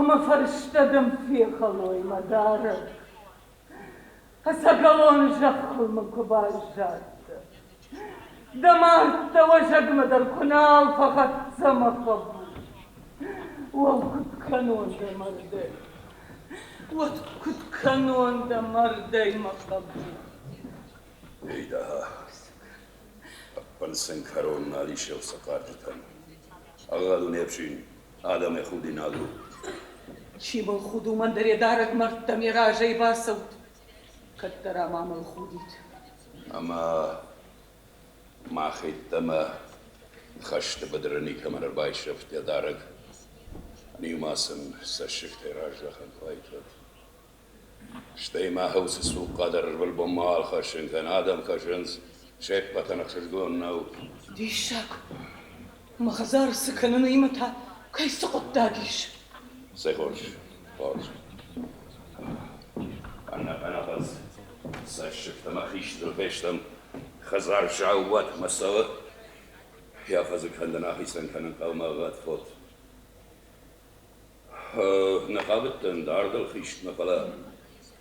Мама фарштадам фехалой мадара. Асагалон жаххылмы kubajjat. دمرت وجد مدر كنال فقط زمقب وكنت كانون دمردي وكنت كانون دمردي مقب ايدها بلسن كارون نالي شو سقارجتن اغادو نيبشين آدم خودي نالو شي من خودو من دري دارك مرت ميراجي باسوت كترا مام الخوديت اما ما خيتما خشت بدرني كمان رباي شفت يا دارك نيوماسن سشفت راجل خان فايتت شتي ما هوس سوق قدر بالبمال خشن كان آدم خشنز شيخ بطن خشجون نو ديشك ما خزار سكن نيمتها كي سقط داقيش سيخوش خورش أنا بس سشفت ما خيشت البيشتم خزار شعوات مسوا يا فزك عندنا حسن كان قوم غاد فوت نقابت دارد الخيشت نقلا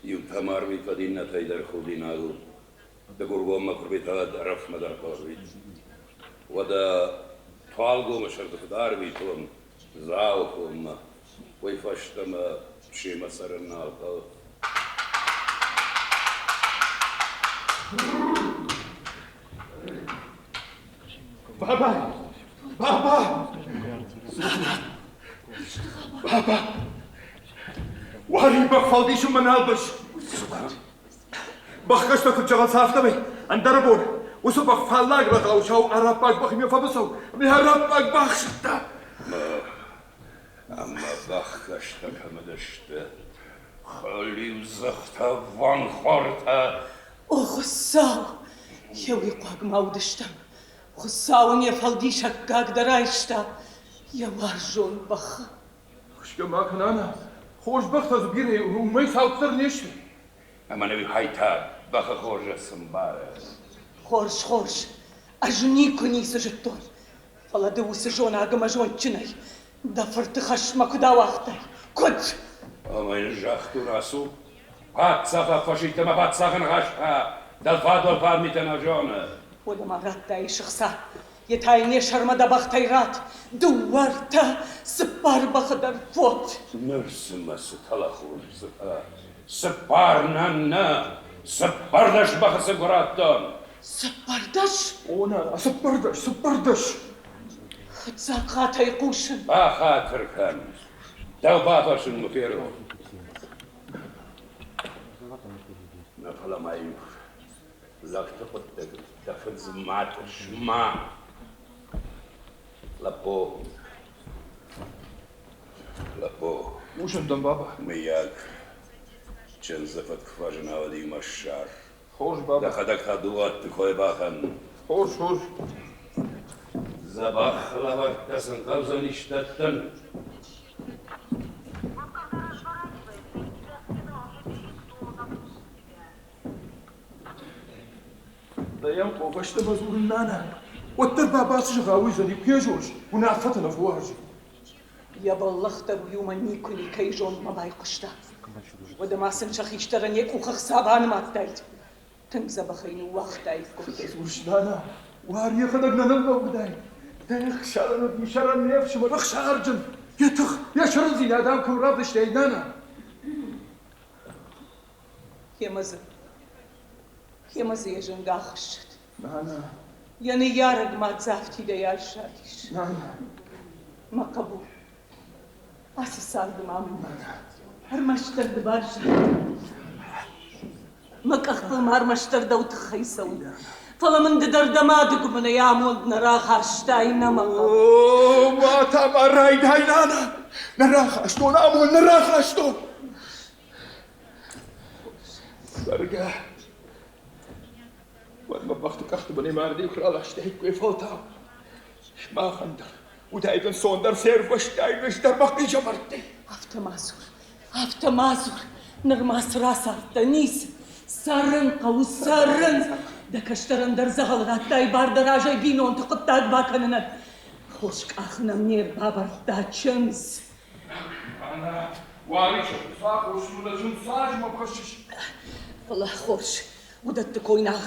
يوتمار بيقدين نتايدر خوديناغو بقربو مقربيتها درف مدار قربيت ودا طالقو مشرد خدار بيتهم زاوكم ويفشتم شي مسرنا القو بابا بابا بابا واري بفالدي شو من البش بخشتك الجغل صافتمي اندربون وسبق فلاق رغاو شو عربك بخمي فبسو مهربك بخشتا اما بخشتك همدشت خالي وزختا وان خورتا خساو يوي قاق مودشتم خساون يفلدي شكاك درايشتا يا وارجون بخ خشك ما كان انا خوش بخت از بيري وما يساوتر نيش اما نبي هايتا بخ خورج سمبارة خورش ارجوني كوني سجتون فلا دو سجون اقما جون چناي دفرت خشمك دا وقتاي كنت اما ينجاختو راسو هات ساقا فاشيتا ما بات ساقا نغاشها دالفادو الفاد ميتنا جونا ولما رات شخصا يتايني شرمدا بختيرات دورتا سبار بخدر فوت نرسم ستلا خورج سبارنا سباردش بخ سقراتون سباردش اونا سباردش خدزاقاتا يقوشن با خاطر كان دو باطرش المفيرو نفلا ما يوف لك تقدك تخز ماتش ما لابو وش عندهم بابا مياك جنزفت خواجنا ودي مشار خوش بابا دخدك هدوات تخوي باخن خوش زباخ لبك تسن قوزن اشتتن دايم قوفشت مزور النانا والتربع باسش غاوي زني بيجوش ونعفتنا فواجي يا بلغت بيوم نيكوني كيجون ما بايقشتا ودا ما سنشخ يشترن يكو خخصابان ما تايت تنزا بخين وقت ايفكم وش نانا واري خدقنا نلقى بداي تخ شرن بي شرن نفش ما بخش ارجن يا شرن زي نادامكم راضي شتينانا يا مزي يا جنگا خشت نانا يعني يارق ما تزافتي دا يا شاديش نانا ما قبول أساسال دمامن هرمشتر دبارجة ما كختل هرمشتر دو تخيسوي فلا من قدر دمادق من يامود نراخ هرشتاينا ما ما تمريد هاي نانا نراخ اشتون امول نراخ اشتون برقه وما بختك اختبني ماردي وكرال اشتهيك ويفوتها ما خندر ودايبن صوندر سير وشتاين وشتر بقي جمرتي هفت مازور نرماس راسا تنيس سرن قو سرن دكشترن در زغل غطاي بار دراجة بينون تقطاق باكنن خوشك اخنا منير بابر داتشنز أنا واريش صاح وشمولا جن صاج ما بخشش والله خوش ودت كوينا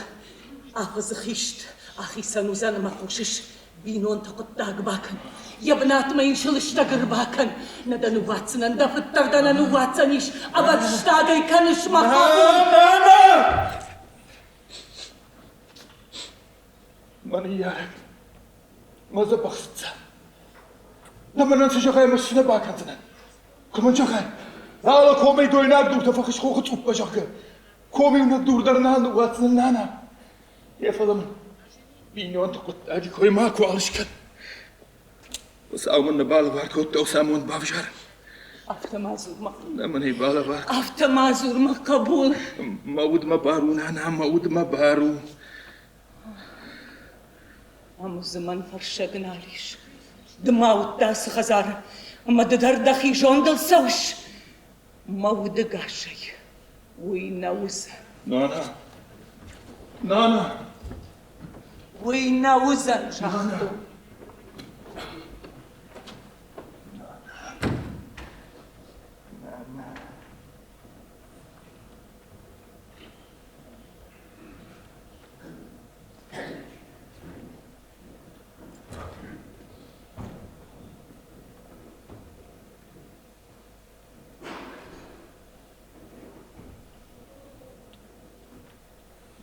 أفز خيشت أخي سنوزان ما خوشش بينون تقطع باكن يا بنات ما ينشلش تقر باكن ندا نواتسنا ندفت تردنا نواتسنيش أبد اشتاقي كانش ما أنا ماني يارك ما زبخت لما ننسى شغاية مشينا باكنتنا كمان شغاية لا كومي دويناك دور تفخش خوخ تشوف بشغاية كومي ونقدور درنا نواتسنا نانا يا فضل بيني وانت قلت أجي كوي ماكو عالشكل بس أومن بالا باركوت وسامون بافجار أفتمازور ما لما هي بالا بارك أفتمازور ما قبول مود ما بارو نانا مود ما بارو أمو الزمان فرشقنا ليش دماو التاس خزارة أما ددر دخي جوندل سوش مود قاشي وينوز نانا وينوزن شاختو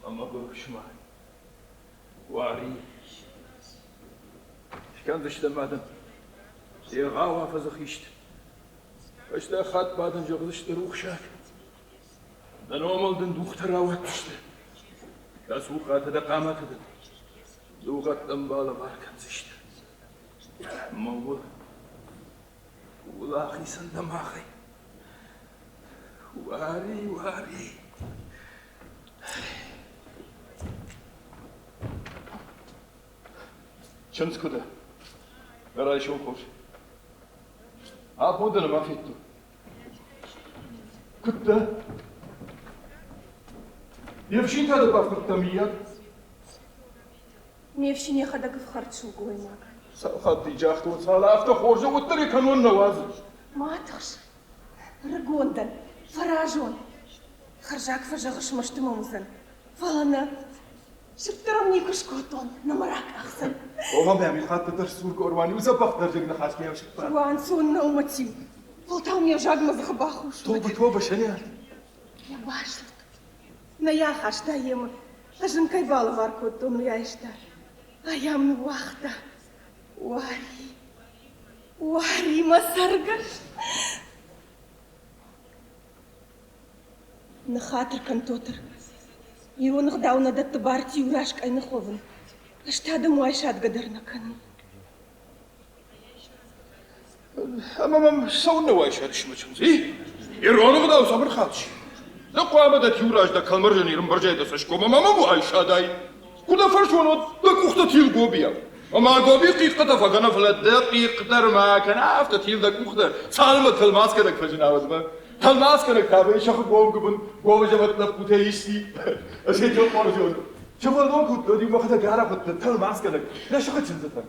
أما بروش معي واري كان ذشت مادن يغاوها فزخيشت اشتا خات بعدن جغزشت روخ شاك دنومل دن دوخت راوات تشت داسوقات دا قامات دن دوغت دنبالا باركن زشت موضوع ولاخي سندماخي واري شمس كده قرأي شو خوش عبودنا ما فيتو كده يفشين هذا بافر تميات ميفشين يخدك في خرط شو قوي معك خدي جاخت وصالة أفتح خورجة والطريق كانوا النوازل ما تخش رقوندن فراجون خرجاك فجغش مشتموزن فانا شبترمني كشكوتون نمرك أحسن وهم يعمل خاطر درسور قرواني وزبخ درجة نخاش بيها وشبتر وان سون نومتي فلتاهم يجاق مزخباخوش توبة شنيال يا باشلت نيا خاشتا يم أجن كي بالا واركوتون ويا إشتار أيام واحدة واري ما سرقش نخاطر كنتوتر يرون غداونا دت بارتي وراشك أي نخوفن أشتاد مواشات قدرنا كان أما سونا وايشات شمتشم زي يرون غداو صبر خالش لقوا بدت يوراج دا كالمرجن يرم برجاي دا سشكو ما مو عايشة داي كدا فرشونو دا كوختا تيل قوبيا وما قوبي قيد قطا فقنا فلت دقيق در ما كان عفتا تيل دا كوختا سالمة تلماس كدك فجناوز ما تلماس كدك تابعي شخص قوم قبن قوم جمت لبوتي يشتي أشي تل فرشونو شوف الدون كنت دي وقتا قارا كنت تلماس كدك لا شخص شنزتك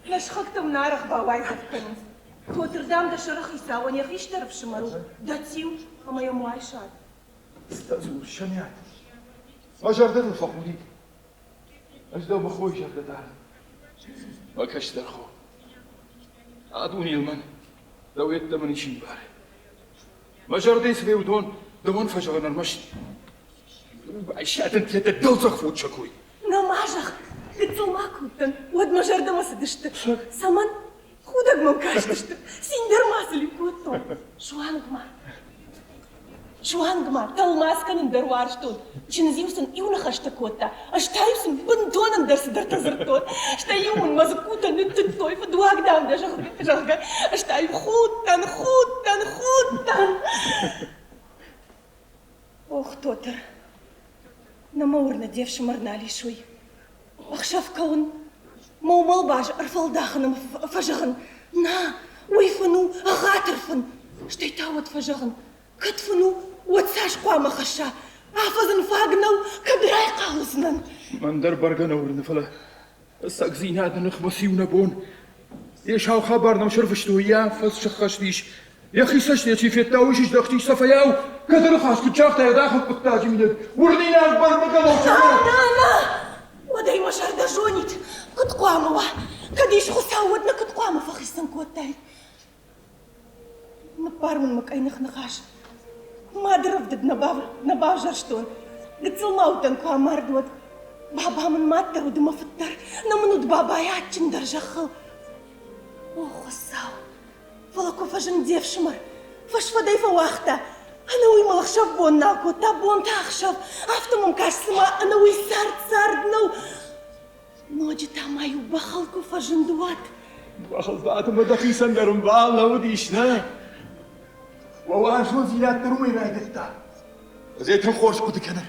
لا شخصت منارخ باواي زفكنز توتردام دا شرخ يساوان يخيش ترف شمرو دا تيو أما يوم عايشات استأذوا الشنيات ما جردت الفقودي أجدو بخوي جردت على ما كشت الخو عادوني المن لو يتمني شي باري ما جردي سبيو دون فجغنا المشي عشات انت تدلزخ فوت شكوي نماجخ تتسو ما كنتن ود ما جرد ما سدشت سمن خودك ما كاشتشت سيندر ما سلي كوتون شو هنجمع تل ماسكن ندر وارشتون شنزيوسن يونا خشت كوتا اشتايوسن بنتون ندر سدر تزرتون اشتايون مزكوتا نتتوي فدواق دام دا شغل اشتايو خوتن اوخ توتر نمورنا ديف شمرنا لي شوي اخشاف كون مو باج ارفل داخن فجغن نا ويفنو اغاترفن اشتايتاوت فجغن كتفنو وتساش قوام خشا عفزن فاقنو كبراي قاوزنن من در برقنا ورنفلا الساقزين هذا نخمسي ونبون يشاو خبرنا مشرفشتو يا فز شخشتيش يا أخي سشتي في التاويش دختي صفياو كدر خاص كتشاف تا داخل قطاجي من ورنينا أكبر مقالو نا وداي ما شردا جونيت كنت قواموا كديش خساودنا كنت قواموا فخيستن كوتاي نبار من مكاين نخنخاش ما درفدت نباو جرشتون قلت الموتن كوامار دوت بابا من ماتر ودما فتر نمنو بابا ياتشن درجة خل او خساو فلكو فجن ديف شمر فش فداي فواختا أنا وي ملخ شبون ناكو تابون تاخشف أفتمم كاش سما أنا وي سارد نو نوجي تامايو بخلكو فجن دوات بخل بعد ما دخي سندرم بالله وديشنا وواشو زيلات نرومي رايدتا زيتن خوش كنت كنا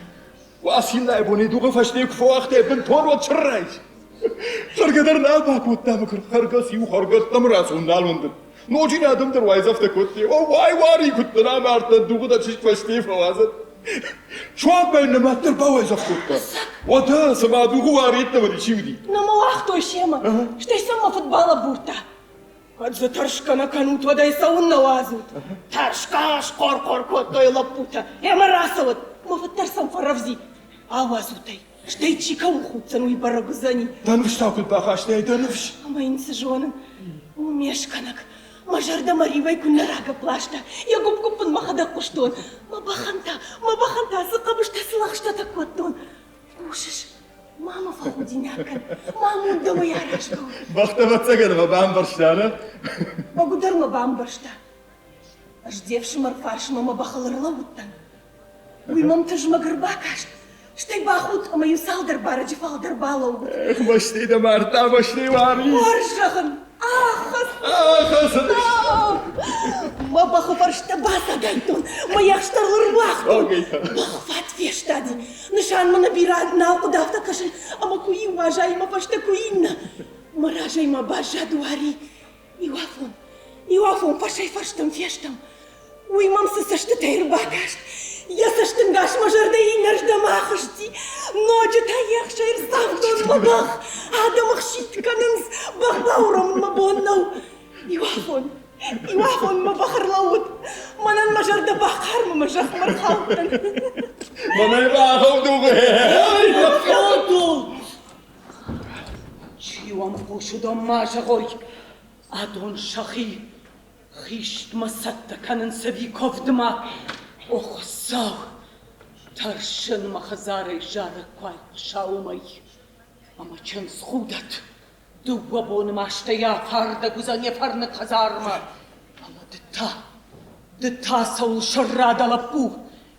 واسين لايبوني دوغا فاشنيك فواختي بنتون وتشرايش خرقدر نالباك وتامك خرقسي وخرقس تمراسون نالوندن نوجي نادم دروازة افتكوتي واي واري كنت انا مارتا دوغا تشيك فاشتي فوازت شوان بين ما ترباوي زفتوتا وتا سما دوغا واريتنا ودي شيودي نما واختو شيما شتي سما فوتبالا بورتا قد ترشكا نكانوت ودا يساون نوازوت ترشكا شقور كوتو يلبوتا يا مراسوت ما فترسم فرفزي آوازوتي شتي تشيكا وخوتسن ويبرقزاني دانفش تاكل باخا شتي دانفش أما ينسجونن وميشكنك ما جرد مريبا كنا راقا بلاشتا يقوم قبن ما خدا قشتون ما بخنتا سقبش تسلخش تتكوتون وشش ماما فاوديناكن ماما ودوا يارشتون بختا بتسجن ما بامبرشتانا بقدر ما بامبرشتا أجديفش مرفارش ما بخلر لوتن ويمام تجمع قرباكاشت شتي باخوت أما يسال دربارة جفال دربالو مشتي دمارتا مشتي واري ورشخن آخس ما بخفرش تباسا قايتون ما يخشتر غرباختون بخفات فيشتادي نشان ما نبيران ناوكو دافتا كشن أما كوي واجاي ما فاشتا كوينا مراجاي ما باجا دواري يوافون فاشاي فاشتم فيشتم ويمام سسشت تاير باكاشت يسشتن غاش مجردي نرش دماخشتي نوجتا يخشير صافدون مبخ هذا مخشيت كننس بخ باورم مبونو يوافون مبخر لوت منن مجرد بخر ممجخ مرخاوتن ما يباخو دوغي چیوام خوشدم ماجغوی ادون شخی خیشت مسد کنن سوی کفدما اخساو ترشن مخزار جار کوای شاومی اما چنس خودت دو بون ماشته یا فرد گزانی فرن خزارما اما دتا سول شراد لپو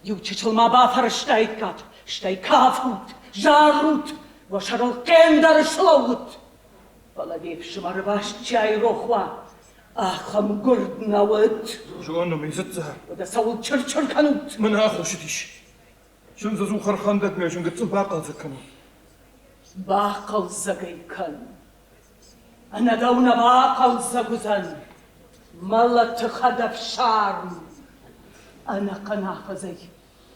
یو چچل ما با فرشتایکات شتایکافوت جاروت و شرل کندر شلوت بلدیف شمار باش چای روخوا آخم گرد نوت جوانا ميزتها ودا سول چرچر کنوت من آخوشتيش شن زو خرخاندت ميشن قد باقل زكنو باقل زگی کن انا دونا باقل زگوزن ملت خدف شارم انا قنافزي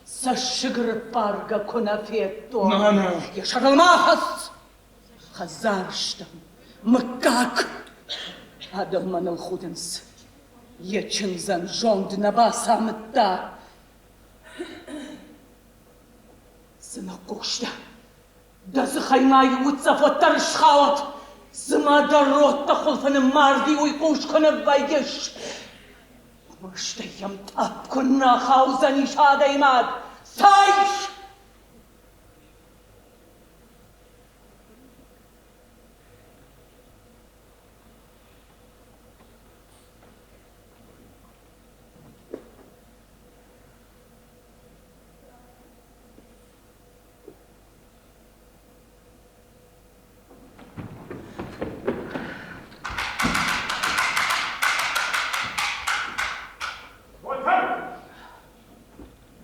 سشجر بارغا كنافيتو نانا يشر الماحس خزارشتم مكاك هذا من الخدنس يتشنزن جوند نباسا متا سنقوشتا دز خيماي وتصفو ترشخاوت زما دروت تخلفن ماردي ويقوش كنبايش مشتيم تاب كنا خاوزني شادي ماد سايش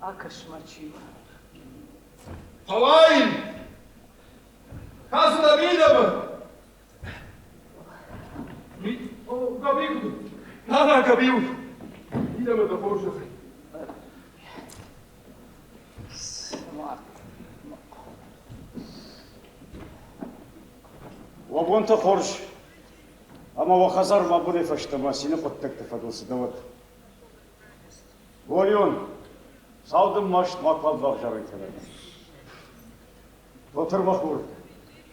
Akashmachi. هواين كاسو دبيدم قبيل لا قبيل إذا ما تفوش وابونت خورش اما وخزر ما بني فشتما سيني قد تكتفدوس دوت Gorion, saldım maşt makval bakjarın keledi. Oturmak vur.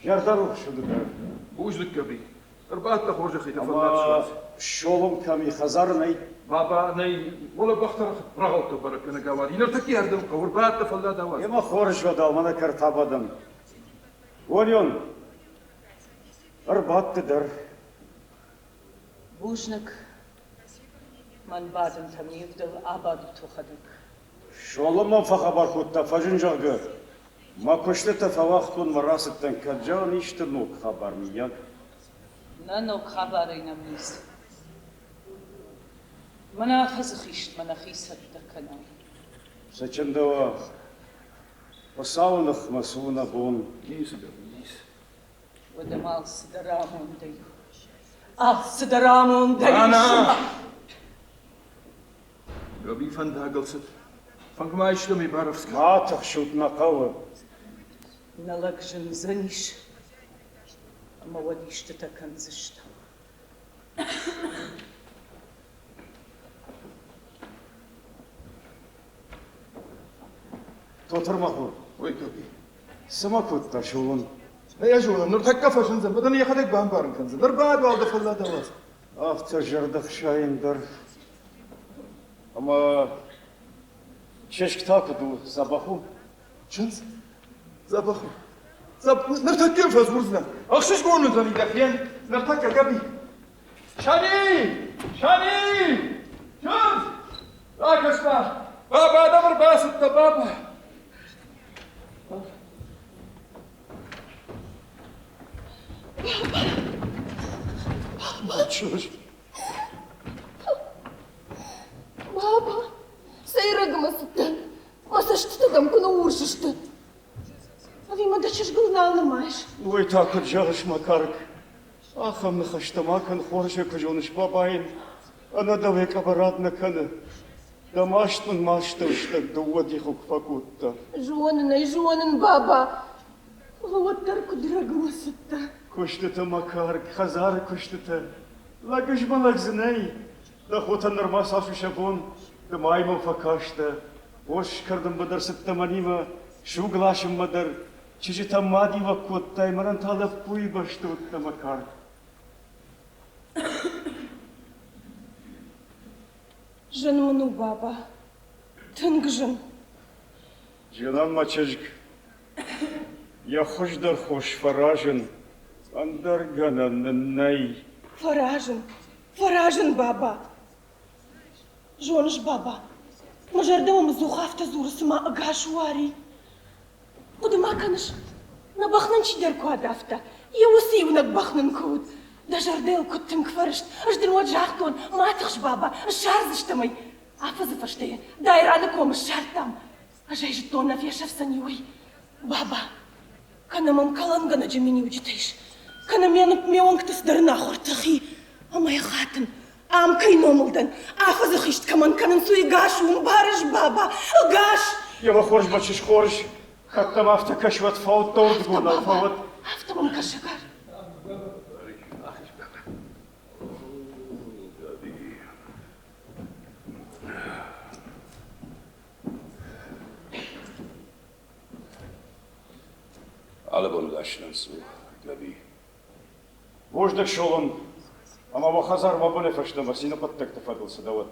Yerden okşudu da. Bujlik gibi. Irbat da hoca khide Ama fallat. şolum kami hazar ney. Baba ney ولا بختار رغلت بركنا قوار ينرتك يردم قربات فلا دواس Ema xoriş ve dalmana kırtabadım. Gorion, ırbattıdır. Bujnik, man baden tamivdil abadu tuhadik. Şolum fahabar kutta fajıncağı. Ma kuşlu tefavahtun marasıttan kadcan işte nuk haber miyan. Nanok habarina mis. Mana fazıkışt, mana xisat da kanal. Saçında o pasavnık masuna bun. نيس نيس Vedemal sıdaramon deyu. Ah sıdaramon deyu. أنا قبي فندها قلصت فانك ما يشتمي بعرفك Ma tıxşutna qavı. Nalakjın zaniş. Ama vadişti takan zışta. Toturmak vur. وي قبي Sıma kutta şolun. هيا شو نرتك فشن زين بدنا ياخذك بامبارن كنزل نرباد والد فلا دواس After jırdık şayındır. Ama çeşk takudu sabahı. شنز زبخو زب نرتك كيف ازورزنا اخشش قولنا زني داخلين نرتك قبي شاني شاني شنز راك اسمع بابا دمر باسط بابا Çocuk. Baba, sayıragmasıttı. Masashtıta damkuna uğurşıştı. Avima da çışgılını anlamayış. Ой, так жалышма карк. Ахамны хаштамакан хорше кожоныш бабайн. Она давек обратно каны. Домашнын маштыштык дуоди хук факутта. Жуанын, баба. Лаваттар кудрагmasıttı. Куштыты макарк, хазары куштыты. Лагыш балак знай. Да хотан нормас ашу шабун. Да майман факашты. Ош кырдым быдар сытта манима. Шу глашым быдар. Чижи там мадива коттай. Маран талап пуй башты утта макарк. Жанмыну, баба. Тынгжын. Җанам мачыжк. Я хождар хош фаражын. Андар гананнай. Фаражын, баба. Жоныш, баба. Мажардамым зухафта зурысыма агашуари. Кудыма каныш. На бахнын чидер куадафта. Я усивнак бахнын куд. Да жардел куттым кварышт. Аждыр вот жахтон. Матыхш, баба. Шарзыштымай. Афазы фаштея. Дай раны комыш шартам. Ажай житон нафешав санюй. Баба. Канамам калангана джамини учитайш. Канаменып меонктыс дырна хортахи. Амай хатын. Ам кайномылдан. Афазы хишт каман канын суи гашуым барыш, баба. Гаш. Я хош бачыш хорш. Хаттам авто кашват фаут торд гуна фаут. Автомам кашагар. Alabon gaşlan su, gabi. Вождак шолун. Ама во хазар вабуне фаштама. Сина паттак тафадылса дават.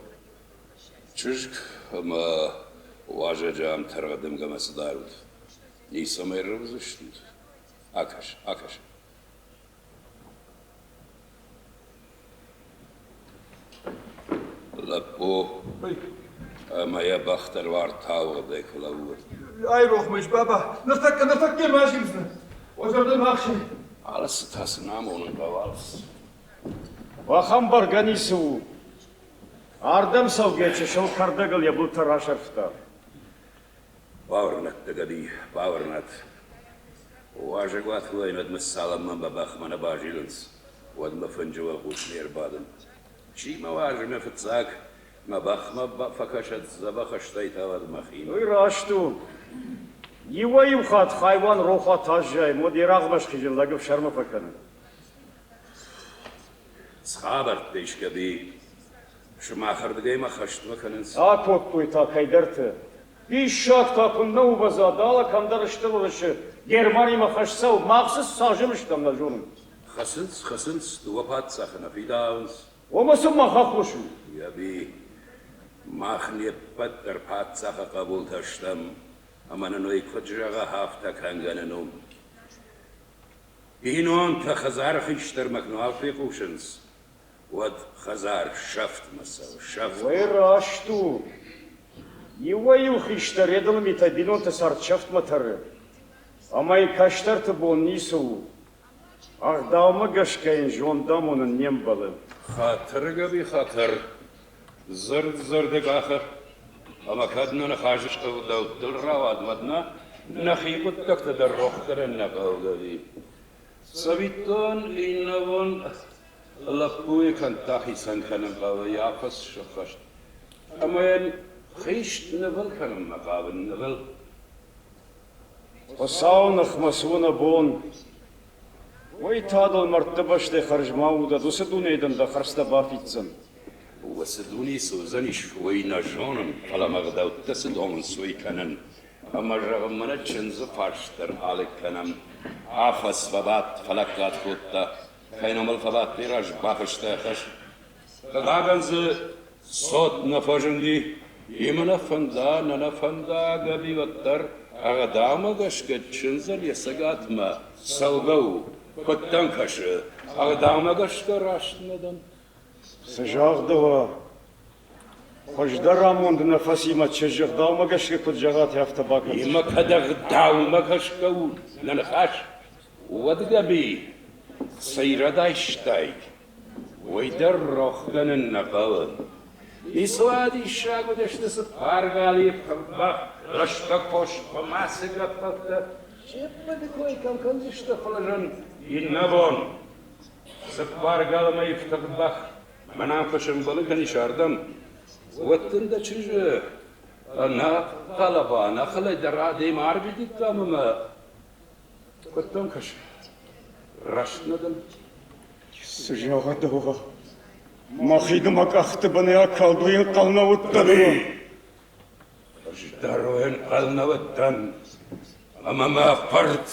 Çocuk ama uğraşacağım targadım gaması darud. Neyse merimiz üstünd. Akaş. Lapo ama ya bakhtar var tavuk da kılavur. اي روح مش بابا نرتك كيف ماشي مزنا وزرد الماخشي Alası tasınam onun kavals. Вахам барганису. Ардам савгече шол кардагал я был тарашарфта. Bağırnat da gabi, bağırnat. Uğraşık vat hüveynat mıssalam man babak mana bajilins. Wad ma fıncıva kutnir badın. Şi ma vajı ma fıtsak. Ma bakma fakaşat zabaxaştay tavad maxin. Ой, рашту. Его имхат хайван роха тажжай. Моди рағмаш хижил лагыв шарма факаны. Схабарт дейш gabi. Şumahırdı gayma haştma kanınız. Akot kuyta kaydartı. Bir şak tapında ubaza dağla kandarıştır uğraşı. Germaniyma haşsav mağsız sağcımıştım da jonum. Hasınız, duvapat sakına fidavınız. Olmasın mı haklışım? Ya bir mahniye patlar pat saka kabul taştam. Amanın oy kocağa hafta kanganınım. İnon ta khazar khiştirmek nuafi kuşunuz. Vad khazar şaft masav, şaft. Вырасту. Его юхиштар едалмита бинонта сарчафт матары. Амай каштарты бол нису. Агдамы гашкайын жондам onun нем балы. Hatırga bir hatır. Zırdı kahır. Ama kadınını haşiş kıvdavdır ravadmadına. Nahibut taktıdır rohtarın kavgavi. Sabiton inavon lapuy kan tahi sankanın kavga yapas şakaş. Ama yani خيشت نبل كلام مقابل نبل Осаунах масуна бон. Ой тадал мартабаште харжмауда дусадунейдан да харста бафитсан. وسدوني سوزني شوي نجونم على مغداو تسدون سوي كنن أما رغم من الجنز فاشتر عليك كنم عفس فبات فلكات كوتا كينام الفبات بيراج باخشتا خش غاغنز صوت نفجندي يمنا فندا ننا فندا غبي وتر أغداما غشكت شنزل يسقات ما سلغو كتن خش أغداما غشكر راشندن Сажагдава. Хождар рамонд нафасима чежгдалма гашке куджагат яфта бакат. إما كدغ داوما كشكو ننخش ودقبي سيرة دايشتاي ويدر روخن النقل إسوادي الشاق ودشتس بارغالي بخبخ رشتك خوش بماسك بطلت شبه دكوي كم كنزشت فلجن ينبون سبارغال ما يفتق بخ منام خشم بلغني شاردم واتن دا چجه أنا طلبة أنا خلي درادي مار بديك كامما كنتم كش رشنا دم Сажагдава. Махидма кахты бана калдуин кална уттану. أجدروين قلنا ودن أما ما فرد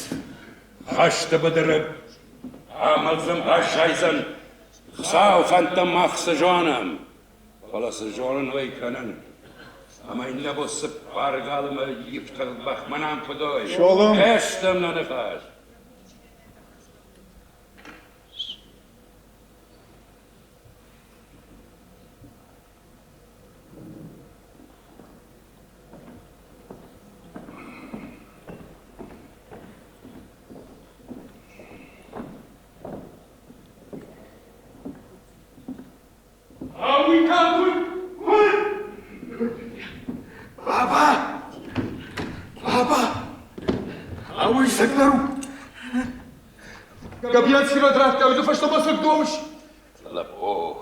خشت بدرب عمل زنبا شايزن خساو فانتم مخس جانم خلاص جانن ويكنن أما إن لبو سبار قالما يفتغ بخ منام فدوي شولم. اشتم ننخاش Ауй саглару. Габиан сиродрат кавду фаштоба сагдомш. لبو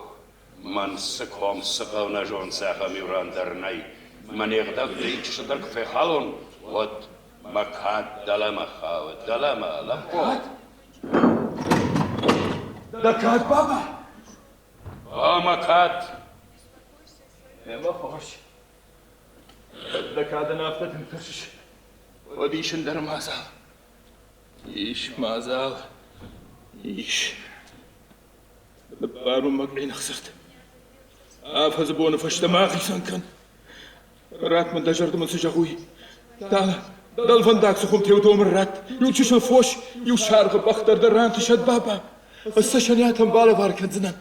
من سكهم سقونا جون ساخا ميوران درناي من يغدق ديك شدرك في خالون ود مكاد دلما خاو دلما لبو Дакат баба. مكاد Эма хош. Дакат нафта тинташ. وديش ندر مازال. إيش مازال. إيش. بارو مقعين خسرت. أفز بون فشت ما خيسان كان. رات من دجرت من سجاوي. دال فان داك سخم تيودوم الرات. يوتشش الفوش يوشارغ بختر دران تشد بابا. السشنياتم بالا باركن زنان.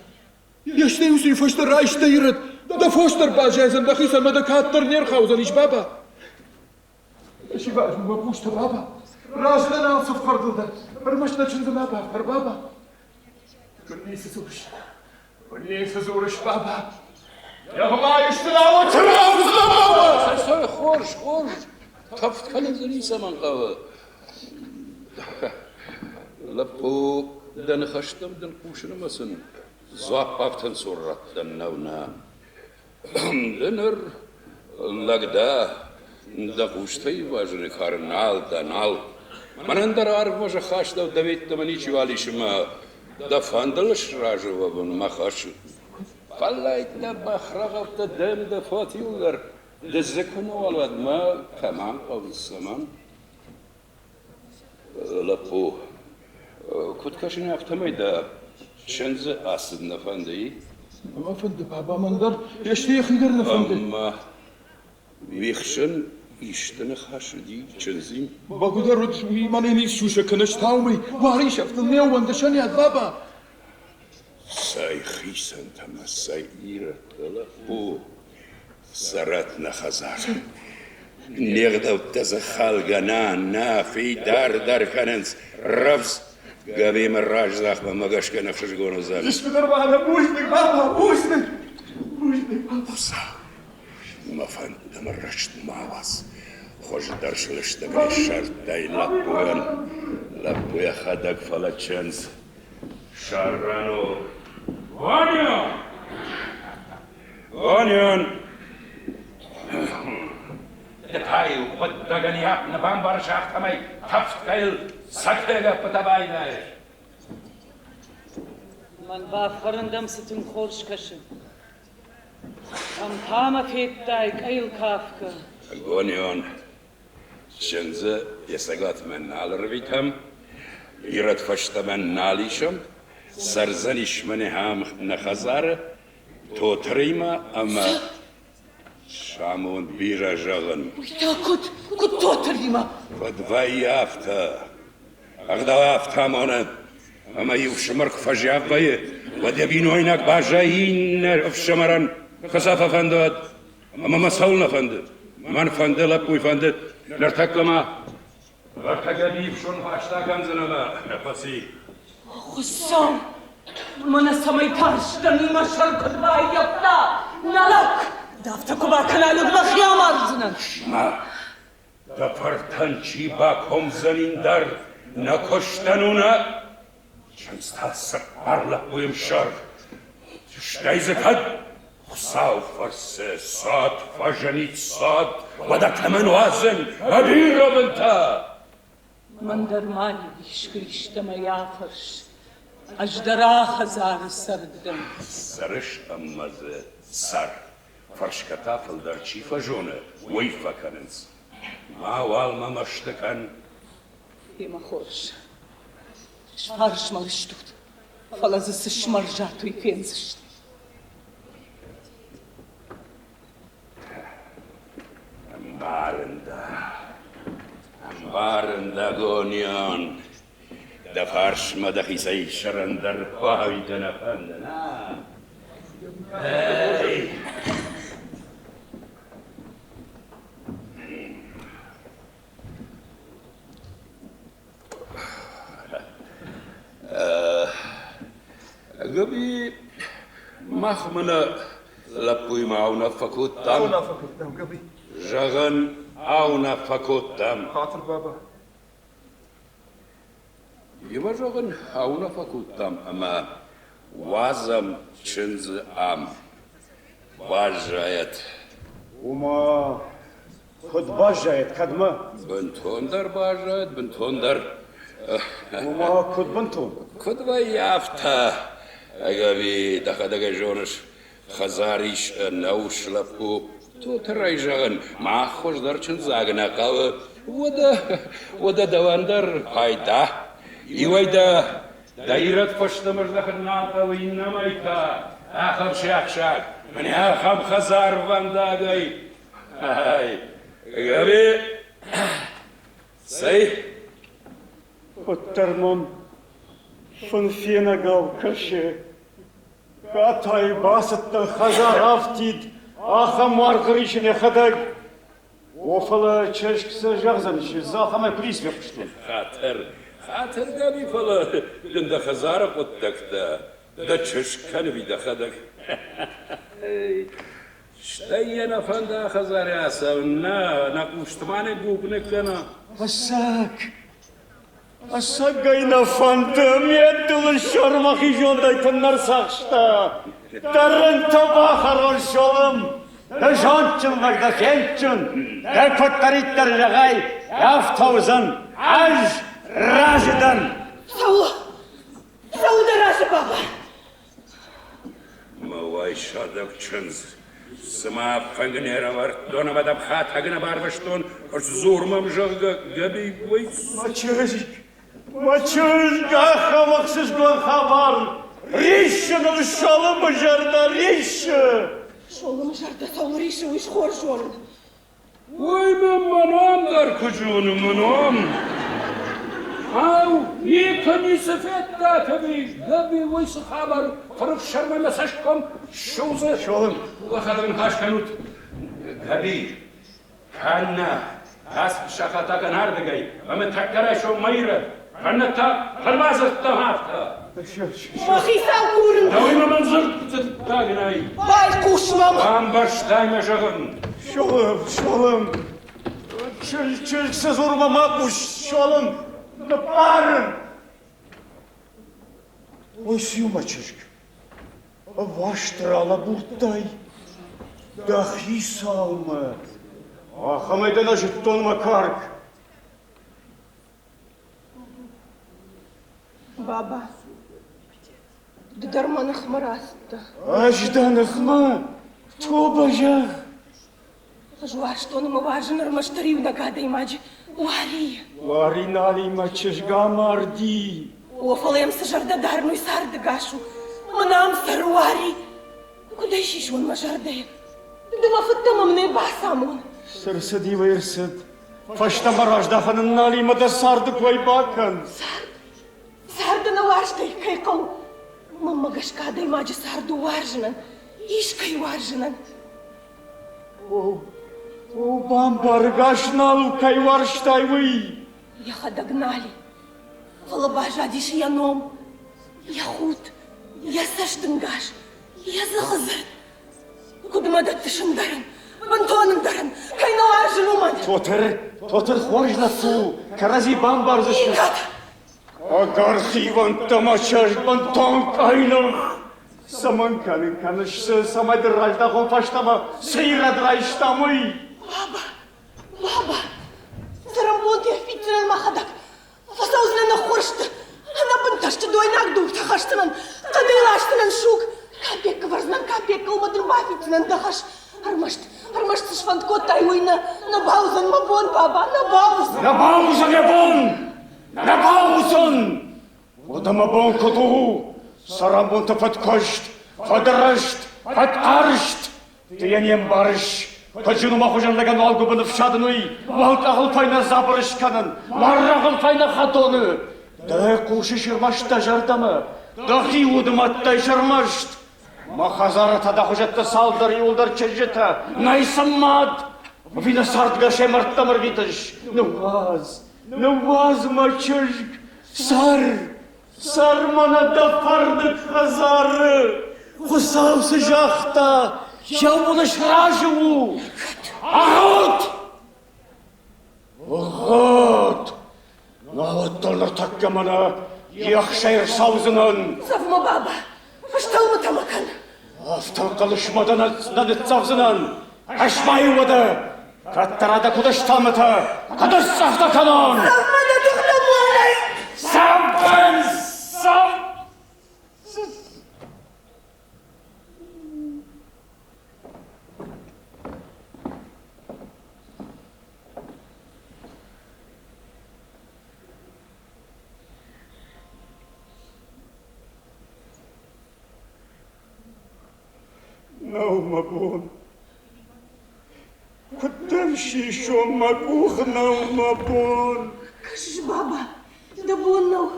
يشتي يوسي فشت رايش ديرت. دا فوشتر باجازن دخيسا مدى كاتر نير خوزن إيش بابا. شباب ما بوشت بابا. راجلنا نصف قردلدن. برمشنا چنز ما بافر بابا. كني سزورش بابا. يا ما يشتلاو تراو بابا. سوي خورش تفت كلم زني سمن قوة لبو دن خشتم دن قوشن مسن زواب بافتن سورة دن نونا دنر لقدا دا قوشتي واجن كارنال دانال من اندر عارف واجه خاش دا ودويت دمانيشي والي شما دا فاندلش راجو وابن ما خاش Vielleicht der Bachrach auf der Dämme der Fortjünger. Der Sekund والله ما تمام قوسمان لپو كنت كاشين افتمي دا شنز أصد نفندي ما فند بابا مندر يشتيخ يقر نفند أما ويخشن يشتن خاشدي شنزين بقدر رد ماني شوشة كنش تاومي واري شفت الميو وندشان يا بابا ساي خيسن تما ساي إيرة لپو سرتنا خزار نغدو تزخال غنان نافي دار كننس رفز قبي من راج زخمة مقاش كان نفشش قونو زامي اسم دربانا بوشنك بابا بوشنك بابا ما فان دمرشت معواز خوش درش لشتغل شرط داي لابويا خدك فلا تشنس شارانو غانيون دتاي وقدغني اب نبام برشاخت ماي تفت قيل سكتغا بتبايناي من بافرندم ستن خورش كشن ام تاما فيتاي قيل كافكا غانيون شنزه يسقط من على ربيتهم يرد فشت من ناليشم سرزنش من هم نخزار تو تريما اما شامون بيرا جغن يا كنت توتريما فدواي يافتا اغدا يافتا مونا اما يوشمرك فجاف بيه ودبينو هناك باجاين افشمران خسافة فندد اما مسؤولنا فندد من فندد لبوي فندد نرتكلما ارتقليب شون فاشتا كنزنما نفسي خسام من سميتاش دني ما شرق باي يبتا نلك دافتكو باكنا لغلا خيام ارزنن ما دفرتن چی باکم زنین در نکشتنونا چنستا سقبر لبویم شر تشتیز کد خساو فرس ساد فجنیت ساد ودك من وازن هدیر بنتا من درماني بيشكريش دم يافرش أجدرا خزار سردم سرش امز سر فرش كتافل در چی فجونه ويفا كننس ما والما مشتكن يما خورش شفارش مالشتوت فلازس شمرجاتو يكنزشت Barında gonion. Da farş madahi say şarandar pahiden efendin ha. Hey. Gabi mahmana lapuy mauna fakuttam. أنا فكرت قبي Jagan auna fakuttam. خاطر بابا Yuma jagan auna fakuttam ama wazam çınz am. Bajayet. وما خد باجايت كدمة Bentondar bajayet bentondar. وما خد بنتون Kudva yafta. Agavi daga jonas khazarish naush lapu. تو ترای جان ما خوش در چند زاغنا قاو ودا دواندر پایدا ایویدا دایرت پشتمر دخنا قاو اینما ایتا آخر شاک من آخر خزار ونداگی هاي غبي سي الترمم فن فينا قاو كشه قاتاي باست خزار افتيد آخر مارغريشن خدق وفلا چشكس جغزنش زاخه ما بليس بيقشتون خاطر غبي فلا لندا خزار قدك دا چشكن بيدا خدك شتاينا فندا خزار اسونا نقشتمان غوبنكنا أساق قينا فانتم يدل الشرمخي جون دايتن نرساقشتا درن تباخرون شولم دجانچن وقتا كنچن در كتريت در جغاي يافتوزن عج راجدن سو دراجة بابا موای Aşağıdak çınz. Sıma fangnera var. Donava da phatagna barbaşton. Zormam jagga gabi vays. Мачужик, аха, мақсызгон хабар. Рейші нұлышалы мұжарда, рейші. Шолым жарда саулы рейші өш хор жорын. Ой, манам дар kucuğunu manam. Hav, yekani sefetta tabi. Gabi vays haber. Farık şarma mesajkom. Şoğuzı. Şoğum. Uğaxadın haşkanut. Gabi. Kanna. Has şakata kanardagay. Ama takkara şo mayra. Kanna ta halmazırtta hafta. Махисал курын. Davayma manzır tagnay. Бай кушмам. Baştayma şağın. Şolum. Çocukсыз urmamakmış, şolum. Bağırın. Ой, сюма çocuk. Ваштырала бурттай. Дахи салма. Ахамайдана жыттонма карк. Баба. Дыдарманах марасты. Ажданахма. Кто бажах? Жуаштоным важен армаштарив нагадай маджи. Уари. Ларинали мачышга марди. Офалем сажарда дарну сарды гашу. Манам саруари. Куда ищешь он мажардая? Дыма фаттама мне басамон. Сырсыд ивырсыд. Фаштама раждаханын налимада сарды кой бакан. Сарды на важдай кайкал. Мама гашкадай маджи сарду важнан. Ишкай важнан. О, бамбаргаш нал кайварштай вы. Яха догнали. Фалабажа диш яном. Яхут. Я саштынгаш. Я захазырт. Кудмадат тышындаран. Бантоным даран. Кайна важен уман. Тотыр хважна ту. Карази бамбар зашыш. Агар хиван тамачаш бантон кайнах. Саманканын канышсы самайды ральдағын фаштама сейрад райштамый. Баба. Зарамбонт я фитнен махадак. Фасаузлена хоршты. Она банташты дойнак дух тахаштынан. Кадайлаштынан шук. Капек варзнан капек кылмадын бафитнен дахаш. Армашт сышванткот тайуйна. На баузан мабон, баба, на баузан. На баузан ябон! На баузан! Одама бон коту. Сарамбонта фаткашт, фадарашт, фатаршт. Тиянем барыш. Паджынума хожанлаган алгубынып шадыной. Валтағыл пайна забырышканын. Маррағыл пайна хатоны. Да куши шырмашта жардамы. Да хиудым аттай шырмашт. Махазара тада хожатта салдар юлдар чержета. Найсаммад. Вина сардга шемарттамыр витыш. Нуваз мачыжг. Сармана да фардык хазары. Хусаусы жақта. Шаубуны шражыву. Ағыт! Ағыт! Нағыт толныр таккамана. Яқшайыр саузынан. Завма баба. Ашталмы тамакан. Автан қалышмадан нанытсавзынан. Ашмай уады. Каттарада кудышталмыты. Кудыш сафтаканон. Завмада дұғламай. Сампын! Наумабон. Кудамши еще макух наумабон. Кажеш баба. Да боннау.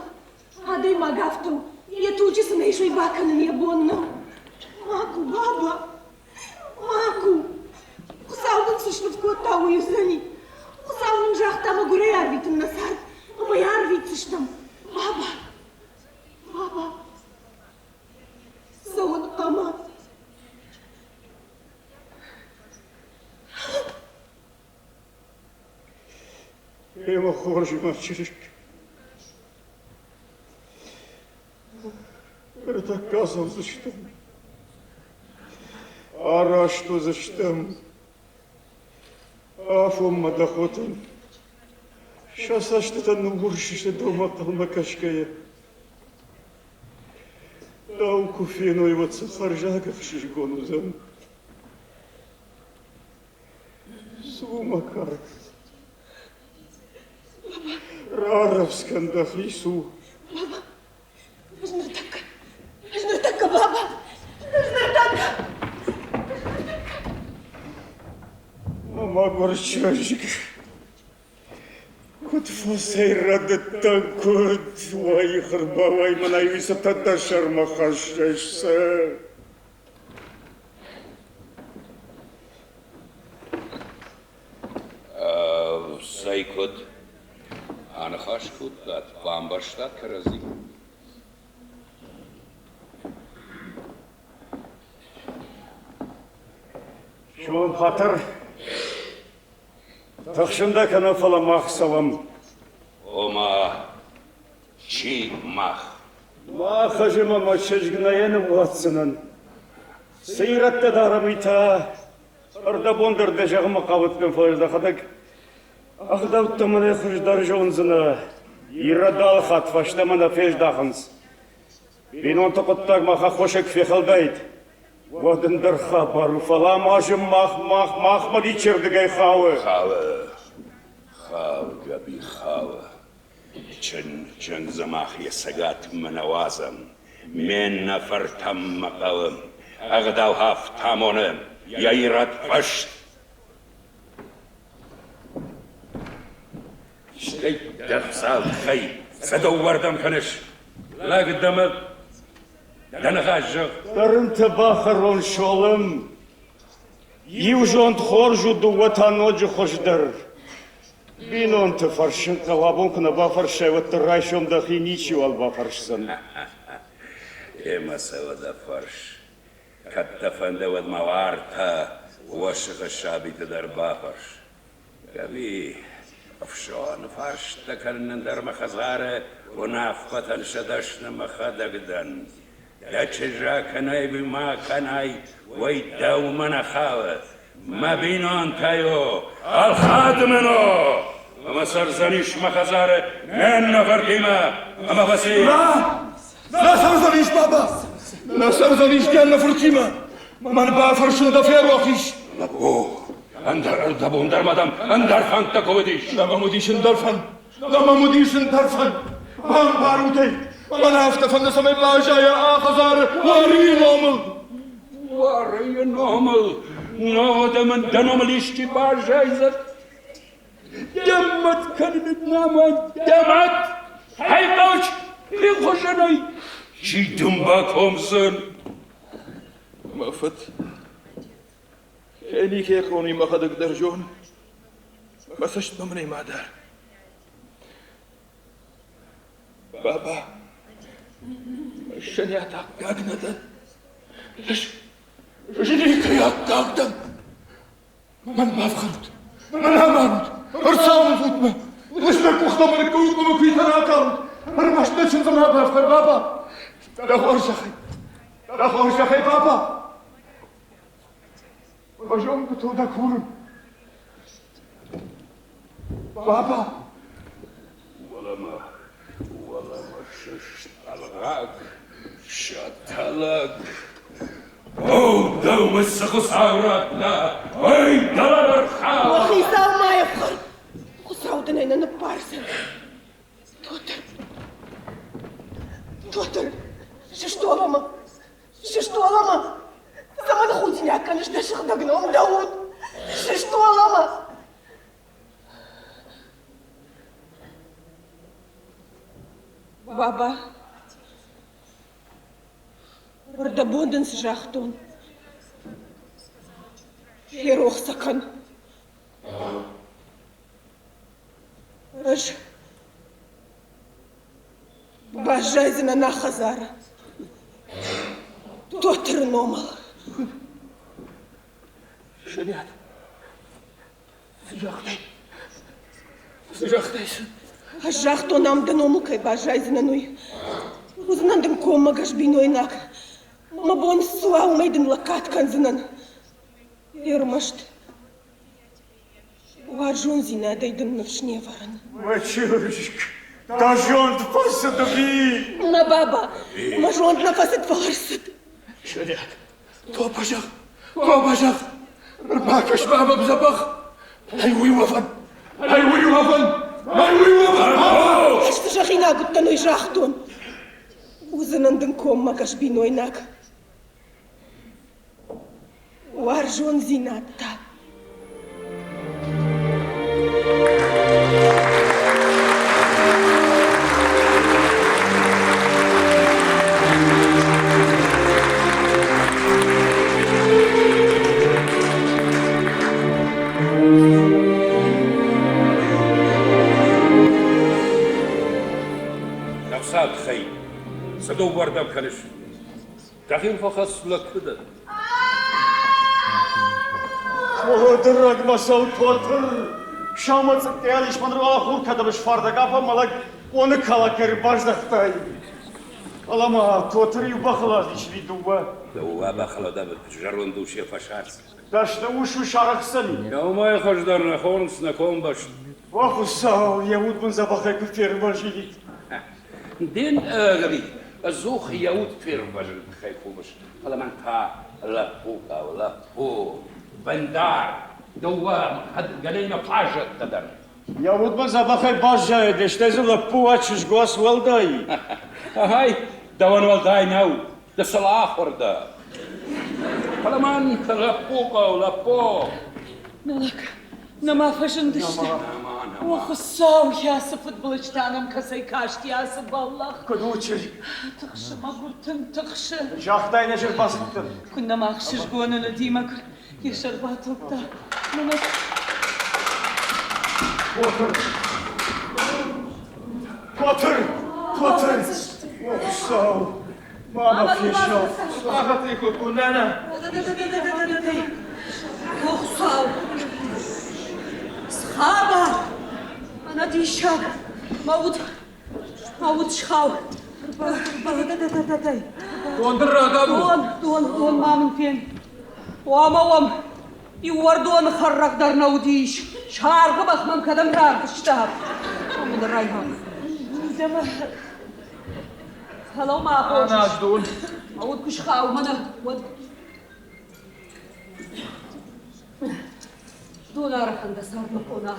Адай магафту. Я тучис наишой баканын я боннау. Маку, баба. Маку. Хусалдың сышнывко тау юзани. Хусалдың жақтама гурай арвитын насард. Амай арвит сыштам. Баба. Баба. Соон ама. Ема хоржу мачирик. Это казал за что? Ара что за что? Афом мадахотен. Сейчас что-то ну буршишь дома талмакашкая. Дау куфену его цифаржагов шишгонузан. Сумакар. Раровскан дахлису. Жнартака, баба. Жнартака. Мама горчажик. Кот фасайрады танкот. Вай хырбавай манайвиса тата шармахашешса. Сайкот. Анахашкут от Бамбарштадт Карази. Шон хатыр. Тахшында канафала махсалам. Ома чи мах. Махажыма мачажгнаяным ватсынын. Сейратта дарабыйта. Арда бондырда жағыма қабытпен флажда қадак. Ағдауытта мына құждар жоңзыны. Ирадал хатфашта мына феждақыныз. Бен он тоқыттаг маха қошек фехалдайд. Вадындар хабару фала мажым мах мадичердігай хауы. Хавы, габи хавы. Чын замах ясагат манавазам. Мен нафартам мақалым. Ағдау хафтам оны. Яйрат пашт. Штей дәрсал хай. Садовардан қаныш. Лағдамы. Данағажық. Дарынты бақырон шолым. Евжонт хоржуду ватаноджу хождар. Бинонты фаршын қалабонкына бафаршай ватты райшомдақи ничего ал бафаршсын. Эмасавада фарш. Каттафанда вад маварта. Вашыға шабиты дар бафарш. Габи. Афшон фарш такарнын дар махазары. Унафқатан шадашны махадагдан. Дачыжа канай бима канай. Вайдау манахава. Мабинон тайо. Алхадмено. Ама сарзаниш махазары. Мен нафардима. Ама васи. Насарзаниш, баба! Насарзаниш гянна фуртима! Ман бафаршында ферохиш! О, андар дармадам, андар фанта ковадиш. Намамудишын дарфан! Ман барудай! Ман хафтафанда самай бажая ахазары вари номыл! Варые номыл! Нодамын даномлишки бажайзат! Демат канит наман! Демат! Хайдоч! Хихожаной! Чидумба комсын! Мафат! Хени хехрони махадык даржон! Масашт номней мадар! Баба! Шанята гагнада! Жирикая гагдан! Ман бафхарут! Ман амарут! Арсамын футма! Лышна кухтаманы куютмамы куйтана акалут! Армашна чынзымна бафхар, баба! Дахор шахай, баба! Бажон кутуда курым! Баба! Walama shishtalak, shatalak. Oh, دوم السخساراتنا. Ой, даларха. Охи салмаевхар. Хусаудын айнаны барсын. Тотыр. Шиштолама. Саманы худиня, конечно, шахдагном Дауд. Шиштолама. Баба. Бардабондын сжахтун. Херох сакан. Аж. Бажайзина на хазара. Тотыр номал. Шанят. Сжахтайсын. Ажахто нам да номукай бажайзина нуй. Узнандым коммагаш бинойнак. Мабон суау мейден лакат канзынан. Ермашт. Уаржун зина дайдын навшне варан. Мачуржик. دا جوند فرصة بي На баба, мажон نفست فرصت. شديد تو بشخ رباكش بابا بزبخ هيوي وفن Что же хина гутта ной жахтун? Узанандын комма каш бинойнак. Уаржон зинатта. نفسات خي صدو بردا بكنش تخيل فخص لك كده درق مساو توتر شامت ستياليش من روالا خور كدبش فاردقافا ملك ونكالا كري باجدختاي Alama توتر يبخلا ديشلي دوا لو بخلا ده بتجرون دوشي فشارس داشتا وشو شارخسني يوم ما يخرج درنا خونس نكون باش واخو ساو يهود من زبخي كفير باجيلي دين غبي الزوخ يود فير بجل خيفو مش هلا من تا لا بوكا ولا بو بندار دوام هاد قلينا فاجة تدر يهود من زبخي باجي دشتازو لبوا تشجواس والداي هاي دوان والداي ناو ده صلاح ورده هلا من لا بوكا ولا بو نلك نما فشندشتا وخصاو يا سفت بلشتانم كسي كاشت يا سب الله كدوچي تخش ما قلتن تخش جاختاي نجر باسطن كنا ما خشش قوانا نديمك يا شربات وبتا نما توتر واخو ساو ماما في شوف اخذتيكو كلنا وخصاو صحابة أنا ديشاك موت شخاو دون ما من فين وام يوردون خرق در نوديش شارق بخمم كدم رار تشتاب ومن الرايها دم هلو ما أقول انا دون أود كشخاو منا ود دون أعرف أن صار مكونا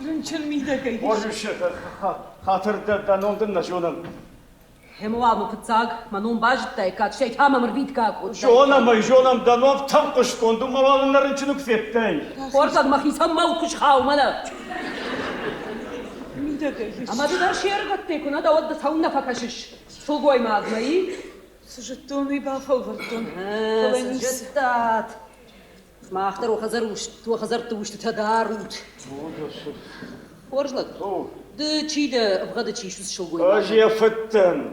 رنشل ميدا كيدش ورجش خاطر دانوندن نجونم هم وامو فتزاق منون باجت تايكات شيء تاما مربيت كاكو جونم دانوف تنقش كوندو موالن نرنشنو كثيبتاي فرصة ما خيسان موت كشخاو منا ميدا كيدش أما دار شير قد كنا دا ود سونا فكشش شو قوي ما أدمي سجدتوني بافوفرتون سجدت ما أختار وخزرت وش تتداروت ورجلك ده چی ده ابغاد چی شو قوي اجي فتن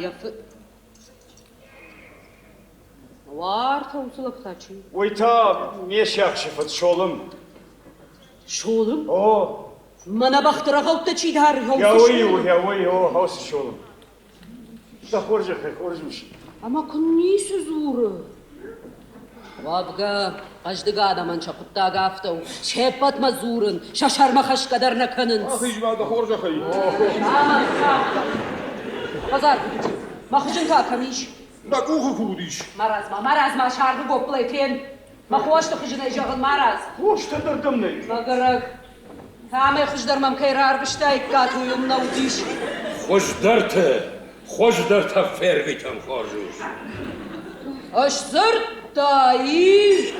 يا وار توصلك تاچي ويتا ميش يخشفت شولم شولم اوه ما انا بختار غلطة چی دار يا وي اوه هاوس شولم دا خورج مش اما كني سزور وابقى قجدقا دا من شقطا قافتو شيبت مزورن ششر مخش قدر نكنن اخيج بعد خورج اخي بازار ما خشن كاكميش داكوخ كوديش مرز ما شارب قبلتين ما خوش تخجن ايجاغل مرز وش تدردمني ما قرق هامي خش در ممكيرار بشتايك قاتو يوم نوديش خوش درته فیر بیتم خارجوش اش زرد دایی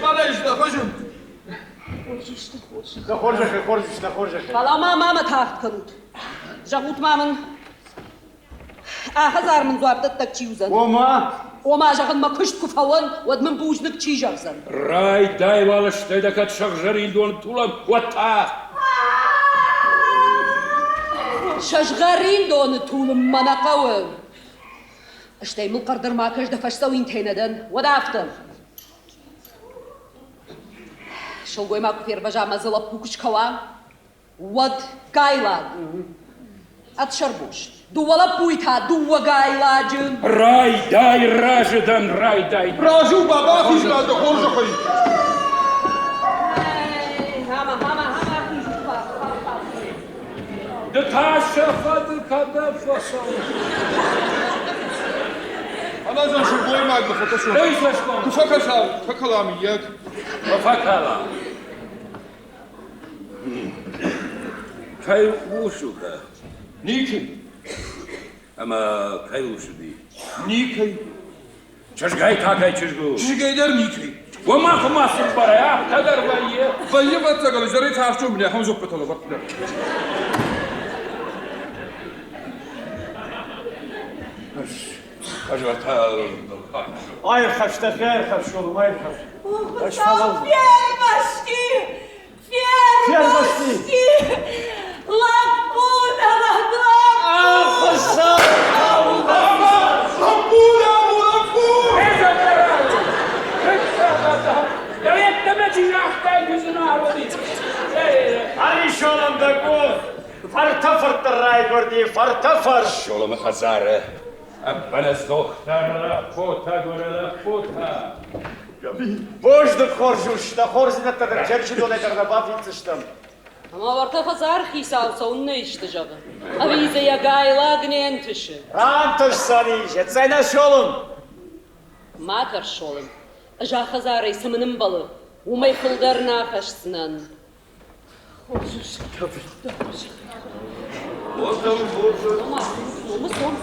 معلش دا خشم دا خورج اخي فلا ما تحت كنت جاوت ما من هزار من زوابدتك تشيوزن وما جاغن ما كشت كفاون ود من بوجنك تشي جاغزن راي داي والش تيدكت شغجرين دون طولم وطا شجغرين دون طولم منقوم اشتاي من قردر ما كش دفش سوين تيندن ودافتن شو قوي ما كفير بجا مزلا بوكش كوان ود قايلاد اتشربوش دولا بويتا دو قايلاجن راي داي راجدن راي داي راجو بابا خيج بعد خورج اخي دتاشا فضل كذا فصل أنا جان شو بوي معك بفتح شو ليش أشكون تفكر شال فكلامي ياك وفكلا كي وشوكا نيكي أما كي وش دي نيكي چشگای تاکای چشگو چی گیدر نيكي وما كما سبرا يا تقدر بيه بيا بتقول جريت عارفه من هم زبط له بطل خجلتها Ay kaçta خير خش oğlum ay kaç. Kaç falan. Фермашки! Фермашки! Лапута могла! Kısa. يا ريت ما تجي احتاج زنا ودي Ali şolam da bu. Fartafır الراي قردي fartafır. شغل خزارة أبنا الزختر فوتا قول فوتا Boşduk korşuş da korzinet de çerçi dolaylar da bafitsiştim. Ama varta fazar xisavsa unne işte jabı. Avize ya gayla gnentişi. Rantış sani, jetsayna şolum. Makar şolum. Aja xazara isminin balı. Umay fıldar nafaşsınan. Ama son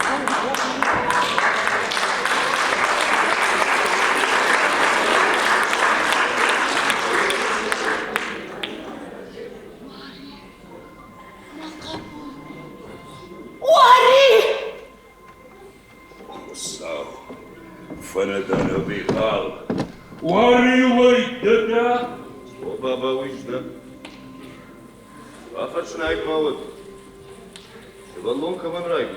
صار فندنا بقال واري ويدنا وبابا وجده آخر شنايك موت شبالون كمان رايك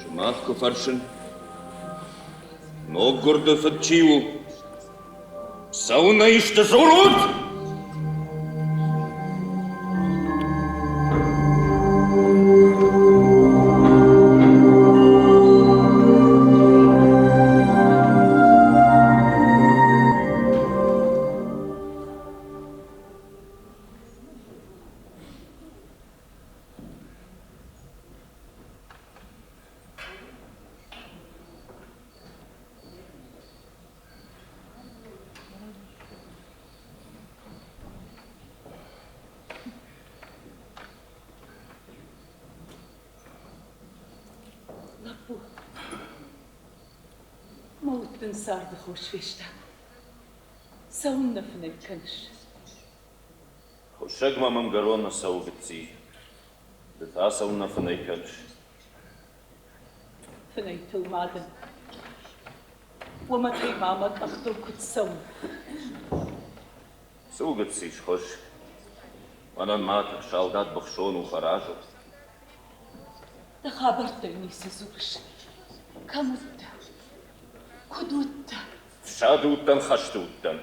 شماتكو فرشن نو гордо فتشيو سауنا иште зурут موت صار بخوش فيشتا سونا فينا كنش خشق ما ممقرون سو بتسي بتاسونا فنيكلش فنيت المعدن وما تي ماما تخطر كنت سونا سو بتسيش خش وانا ما تخشالدات بخشون وخراجو تخابرت نيسي زوش كمت كدوت شادوتن خشتوتن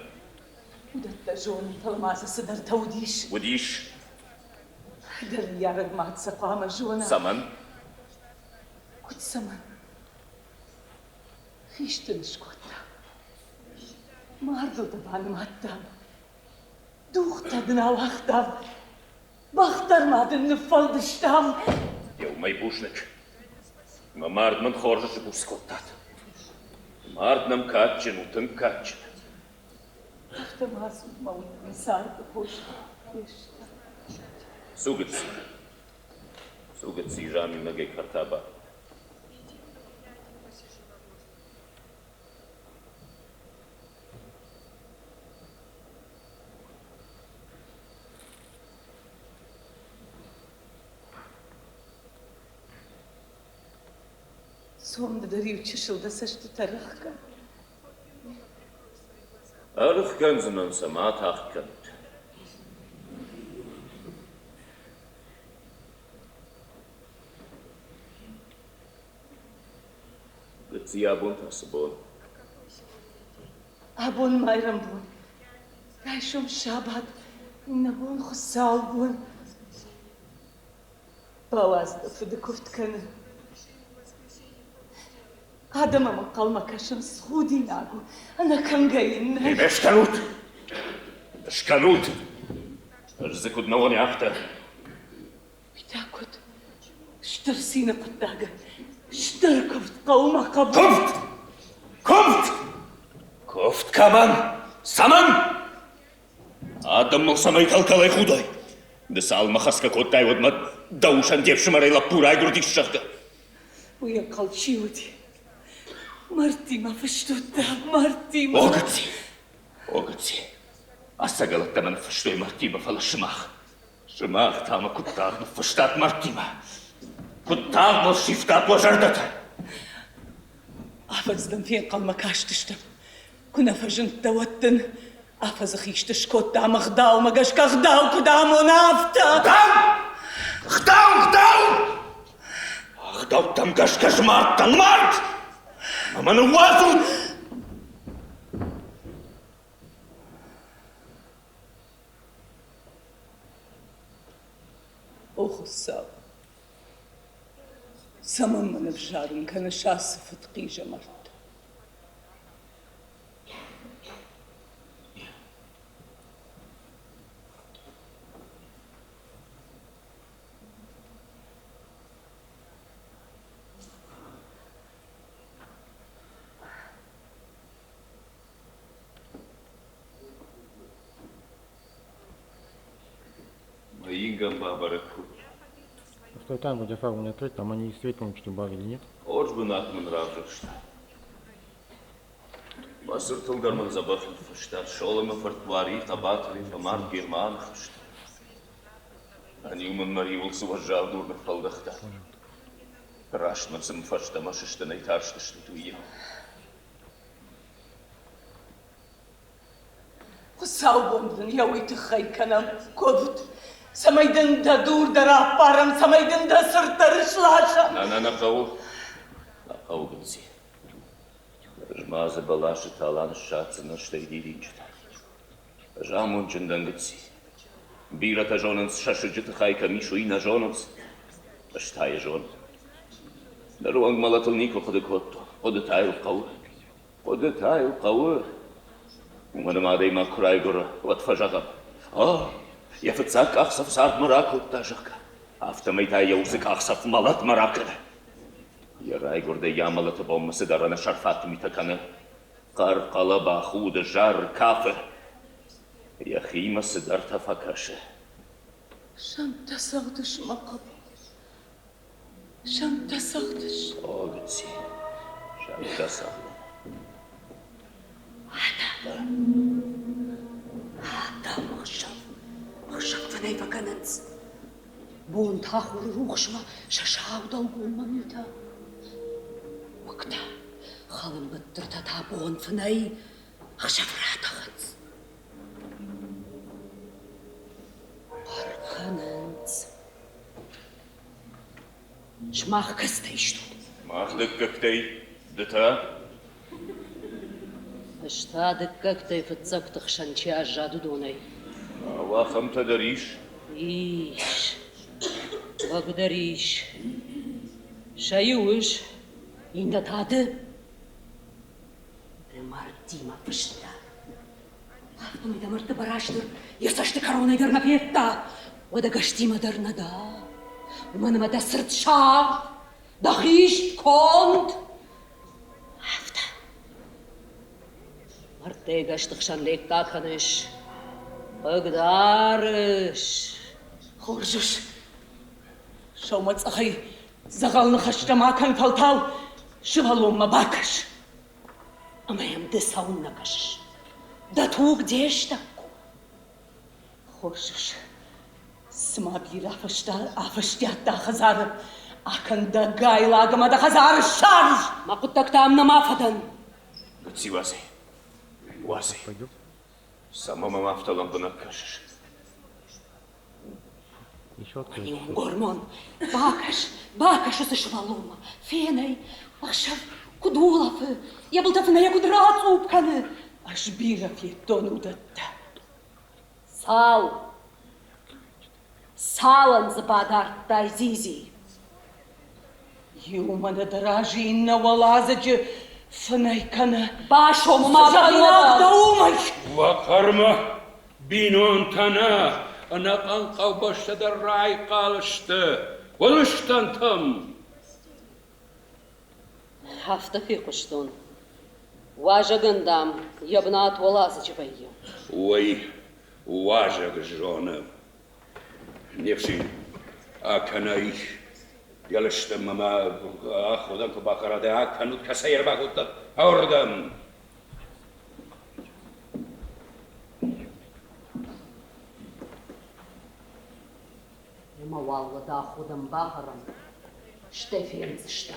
ودت جون تلماسة صدر توديش وديش دل يارد ما تسقام جونا سمن كنت سمن خيشت نشكوتا ما عرضو طبعا مهتم دوخت دنا وقتم بختر ما دن نفل دشتم يوم يبوشنك ما مارد من خورجش بوسكوتات مارد نم كاتشن وتن كاتشن أفتم هاسو موت نسار بخوش يشتا سوقتسي جامي مجي كرتابا سوم دريو تششل دسشت ترخكا أرخ كنزنن سمات أخكنت قتسي أبون تحسبون أبون مايرم بون رايشوم شابات نبون خساو بون بواز دفد كفت كان Adama mă calma ca și-mi schudinagu. Ana cângăin. Шканут. Закудного няхта. Pitacot. Ștărsină pătagă. Ștărcăvt qauma qabut. Кофт каман. Саман. Адамның самай қалқалай худай. Дысал махаска коттай одма даушан девшимарай лаппурай грудик шахта. Уя қалчиуди. Мартима фаштутта. Мартима. Огыци. Асагалатта мен фаштой Мартима фала шымах. Шымах тама куттарны фаштат Мартима. Куттарны шифтат важардата. Афаздан фين qalma kaştıştım. Kuna fajnt tawattan. Afaz khishtish kotta magdaw magash kagdaw kudam onafta. Гдау там гашкаш марттан март. Аманы уазу. Oxusav. Saman mana vjarun kana shas fatqija mart. Маингам бабараку. Что там, где фару не открыть, там они действительно что добавили, нет? Оржбы натман равжышта. Басыр тылгарман забахил фаштар. Шолыма фартвари, табатри, фамар, герман хашта. Они уман маривал суважал дурных фалдахта. Рашман сам фашта машишта найтаршта штуя. Хусаубондын яуиты хайканам ковут. Самайдын да дур да рапарам, самайдын да сыртарышлаша. Нақау гынси. Жмазы балашы талан шатсына штайдилинчта. Жамун чындан гынси. Бирата жонынс шашыжыты хайка мишуина жонынс. Штая жон. Даруанг малатылнико ходы котто. Ходы тайыл қауы. Уманымадай макурай гора ватфажагам. Яфыцак ақсав сарт мараку тажака. Автомайтай яузык ақсав малат маракы. Ярай горда ямалаты болмасы дарана шарфат митаканы. Қар қала бахуды жар кафы. Яхимасы дар тафакашы. Шамта сағдыш мақаб. Шамта сағдыш. Огыци. Шамта сағдыш. Адам махшав фанай вагананц. Бон тахур рухшма шашаудал гулмамита. Вакта халым быттырта та бон фанай ахшавратаханц. Архананц. Шмах кастайшту. Махдык коктей. Дыта. Штадык как-то фацактах шанча жаду донай. Аллахам тадариш. Иш. Благодаришь. Шаюш. Инда тады. Ты Мартима пышта. Автомай да марты бараштыр. Ерсашты короной дырна петта. Ода гаштима дырна да. Уманыма да сыртша. Да хишт конт. Авта. Марты гаштық шанлек таканыш. Богдарыш. Хоржыш. Шаумац ахай. Загалны хаштамакан палтал. Шываломма бакаш. Амаям десаунна каш. Да туг дештакку. Хоржыш. Смабир афаштят да хазар. Акан да гайлагама да хазар шарж. Макуттак там намафадан. Гыци вази. Самама мафталам бынаккашыш. Еще открыть. Юм гормон. Бакаш усышвалома. Фенай. Ахшав кудулафы. Я был тафына я кудрат упканы. Аш бира фетон удатта. Салан западар тай зизи. Юмана дражинна валазаджи фнайкана. Башом Сажалак да умай. Вақарма бинонтана анақан қавбаштада рай қалышты. Олыштантым. Хафтахи құштон. Важагандам ябнат валазаджи вайю. Ой, важак жона. Невши, аканай. Ялышты мама ахудан кубақарады аканут касайыр бағытты. Аурдам. Ема валла да худам бахарам. Штефенц штам.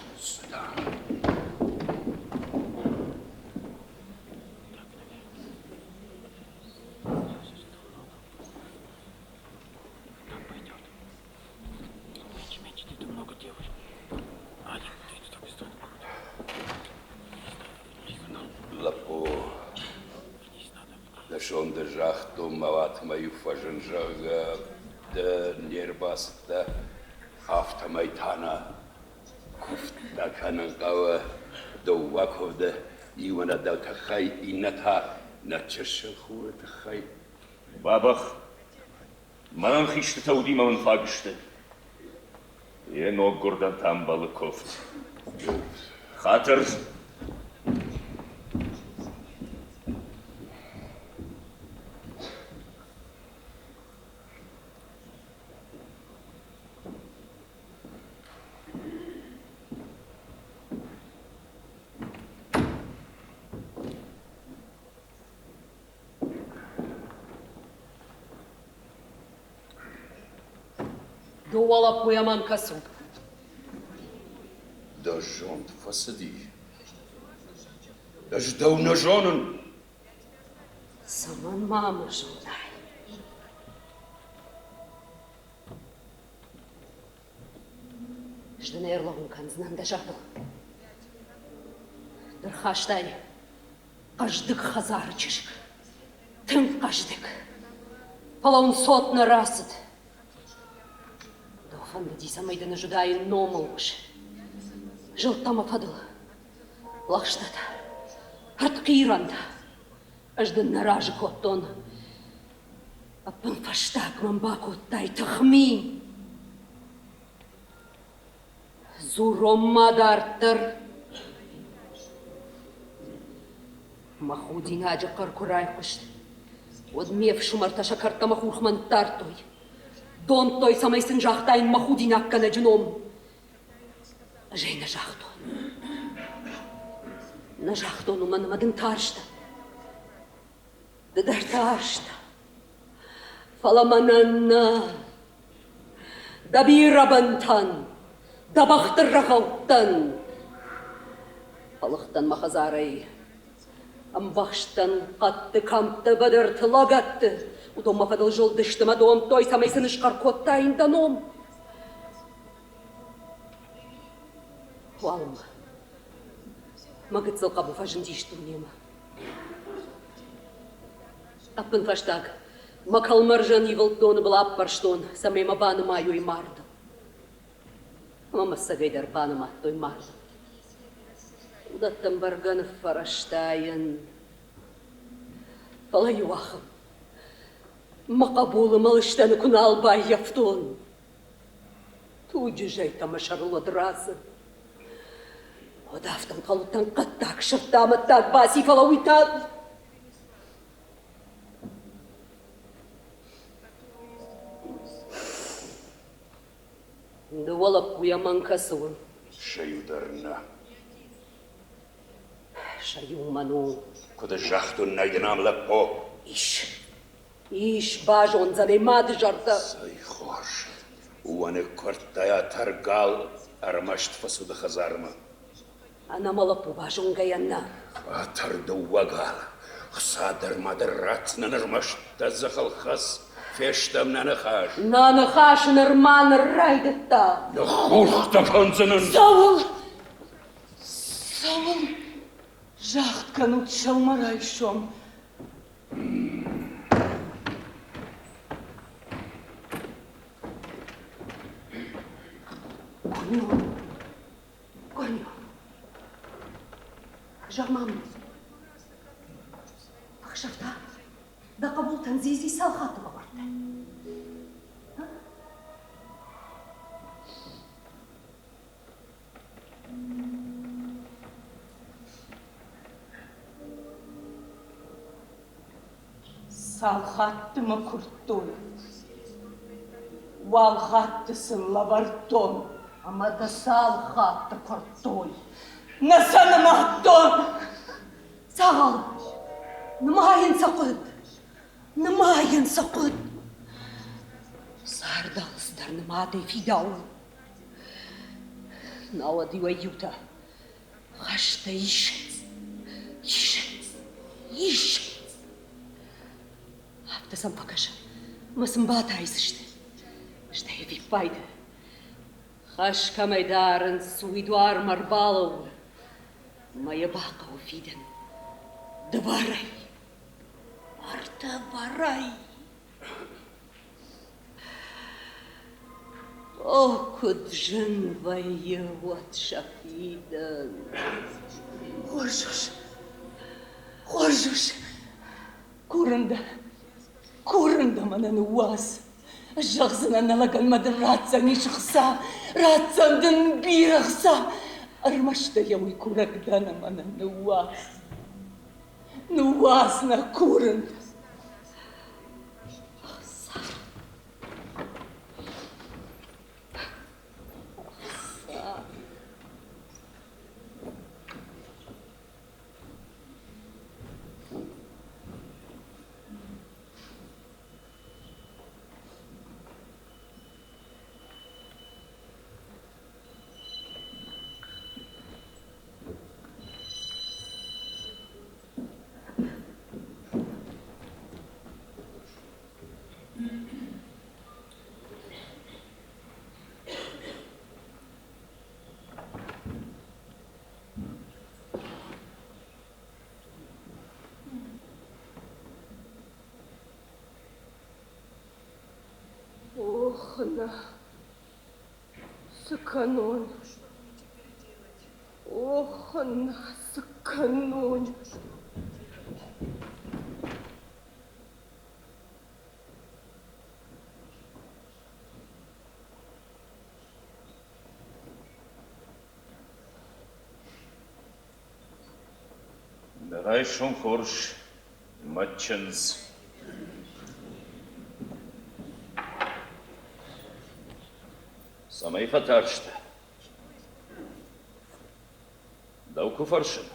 Лапо. Дашон да жахту мават мою фажын жага. Да нербаста автомайтана. Куфта кананкава. Да ваковда. Ивана да тахай ината. Начаша хура тахай. Бабах, манан хишты тауди маман фагышты. Ен огурдан тамбалы кофт. Хатыр. Дуала пуяман касу. Да жон фасади. Да ждау на жонын. Саман мама жонай. Ждана ерлогун канзынан да жабыл. Дырхаштай. Каждык хазар чишк. Тым каждык. Палаун сотна расыд. Дофанда диса майдана жудайын номылгыш. Жылтама фадыл. Лахштата. Артқиранда. Аждан наражы коттон. Аппын фаштак мамбакоттай тахмин. Зуроммадарттыр. Махудин аджа каркурай кышт. Одмев шумарташа картама хурхман тартой. Дон той самайсын жақтайын Махудин аккана жыном. Жей на жақтон. На жақтон уманымадын таршта. Дадар таршта. Фаламананна. Дабирабантан. Дабақтыр рахауттан. Алықтан махазарай. Амбаштан қатты камтты бадыр тылагатты. Удома фадыл жылдыштыма дом той самайсын ышқар коттайын даном. Валым. Магыцыл қабу фажын дейшті унема. Аппын фаштаг. Макал маржан евылтоны был аппарштон. Самайма баныма ой марды. Мама сагайдар баныма той марды. Удаттан барганов фараштайын. Пала юахым. Мақабулы малыштаны күн албай яфтон. Туджи жай тамашарыла драсы. Одафтан қалуттан қаттак шыртаматтак баси фала уйтан. Дуалап уяман касуын. Шаюдарна. Шаюману. Куда жахтун найденам лапо. Иш бажон занемады жарда. Сай хош. Уаны кортая таргал армашт фасуда хазарма. Анамалапу бажон гаянна. Атарда уагал. Хсадар мадаратна нармашта захалхас. Фештам нанахаш. Нанахаш нырман райдытта. Да хурхта канцанын. Савыл! Савыл! Жахтканут шалмарай шом. جرمام خشفتها ده قبول تنزيزي سالخات غبرت سالخات مكرتون والخات سلبرتون أما ده سالخات كرتوي نسان مهتون سال نما ينسقد صار دالس در نمادي في داون ناودي ويوتا خشت يشت هفتسم فكش مسمبات عايزشت شتهي في فايدة خش كميدارن سويدوار مربالو ما يبقى وفيدن دباري ارتباري كد جنبي واتشفيدن خرجوش كورندا من نواس الشخصنا نلقى المدرات سني شخصا رات دن بيرخصا أرمشت يوي كورك دانا من نواسنا كورندا أنا سكنون أنا سكنون Bereishung Horsch, Matchens. Samej fatarchte. Dauku farschen.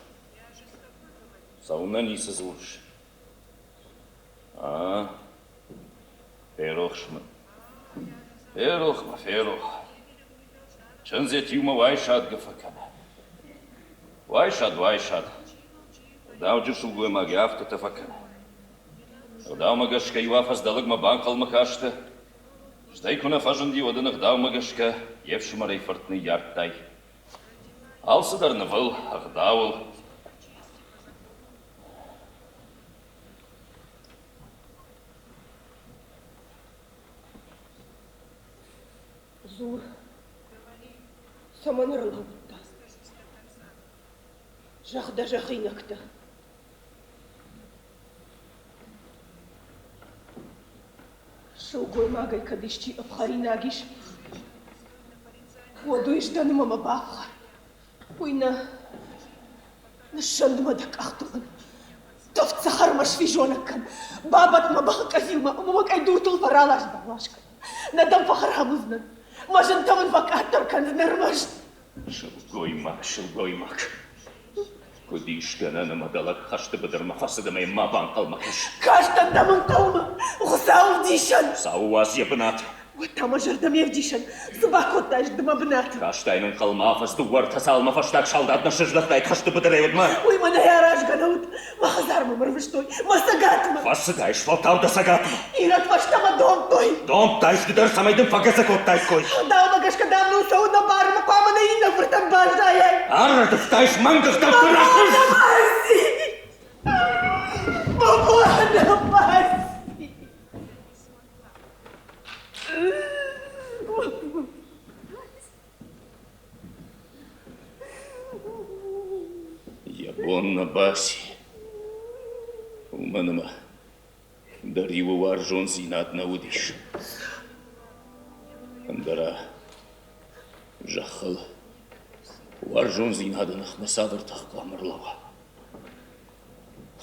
Sauna nise zulsch. Ferochschman. Feroch. Чензет юма вайшад гефакана. Вайшад. Дауджу шулгуе маги авто тафакана. Daumagashka юафас далыгма банкал махашта. Штайкуна фажынди одынық Daumagashka евшумарай фыртны ярттай. Алсыдарны выл, ағдауыл. Зур. Саманырлауытта. Жақда жақинақта. Шылгой магай кадышчи абхаринагиш. Водуиш даныма мабаха. Уйна. Нышандымадак ахтуған. Тофт сахармаш вижонаккан. Бабат мабаха казилма. Мамакай дуртул фаралаш балашка. Надам фахарамузнан. Мажын тамын вакаттар канзынармаш. Шылгоймак. Кудишкана намадалак хашты быдырма фасыдымай мабан қалмақыш. Каштан дамын қалма. Ғысау дишан. Сауаз ебінат. Тама жырдам евдишан. Сыбақотташ дымабынат. Каштайның қалма фасты уар тасалма фаштак шалдатна шыждақтай хашты быдыр евдма. Ой, мана яраш ганаут. Махазарма мырвыштой. Масагатма. Фасыдайш фалтавда сагатма. Ират ваштама домтой. Домтайш гыдар самайдың фагаса коттайш кой. Далмагашка дамну сауна барма қамына инна фыртан баждайай. Арратыфтайш маңдықтан пырақыз. Бабуана баси. Ябон Онна баси. Уманыма. Дариву варжон зинат наудиш. Андара. Жахыл. Варжон зинадынық масадыртақ қамырлава.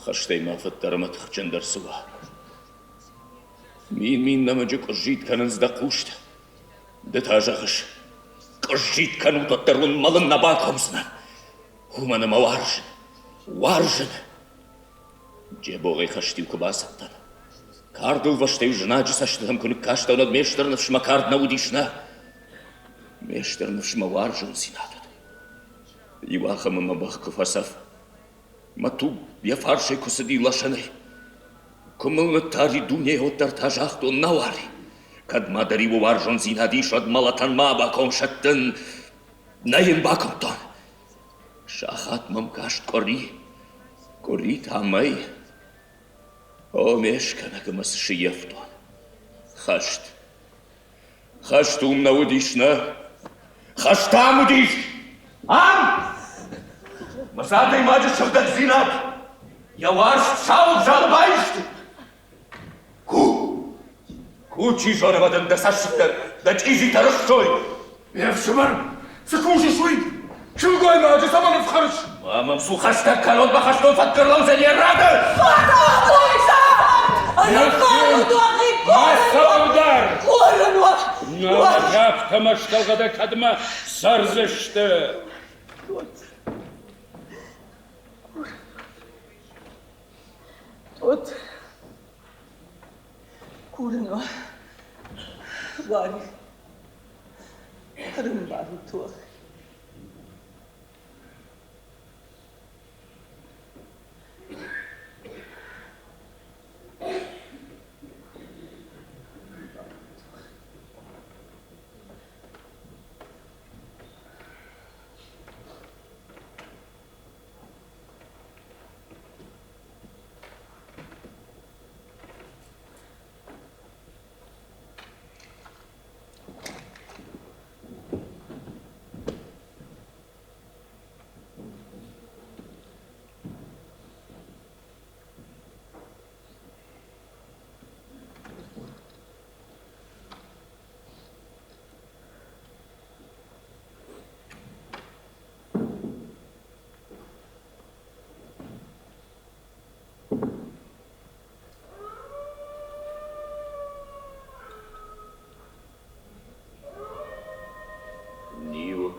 Хаштай мафаттарыма тұқчындар сұға. Мин намажы қыржит канынызда қушты. Дыта жағыш. Қыржит кану тоттарлын малын наба комсына. Уманыма варжын. Же боғай хаштив кубасаттан. Кардыл ваштай жынаджы саштығым күнік каштауна мештарнывшыма кардна удишна. Мештарнывшыма варжын зинадыды. Ивахамыма бақ күфасав. Мату я фаршай кусыды лашанай. Кумылны тари дуне оттар тажақты навари. Кадма дариву варжон зинадиш од малатан ма баком шаттын. Найын баком тон. Шахат мам кашт кори. Кори тамай. О мешкана гымас шиефтон. Хашт. Хашт умна удишна. Хаштам удиш. Ам! Масадай маджа шавдак зинат. Я ваш шау жалбайшты. Кучи жонавадан да сашықты, да чизи тарышшой. Евшымар, сыкуши шуй. Шылгой маджа саманов харыш. Мамам сухашта калон бахаштон фаткарлау зәне рады. Масаудар! Наважав тамашталғада кадыма сарзышты. От. Курно. Вари. Кырын бары туақ.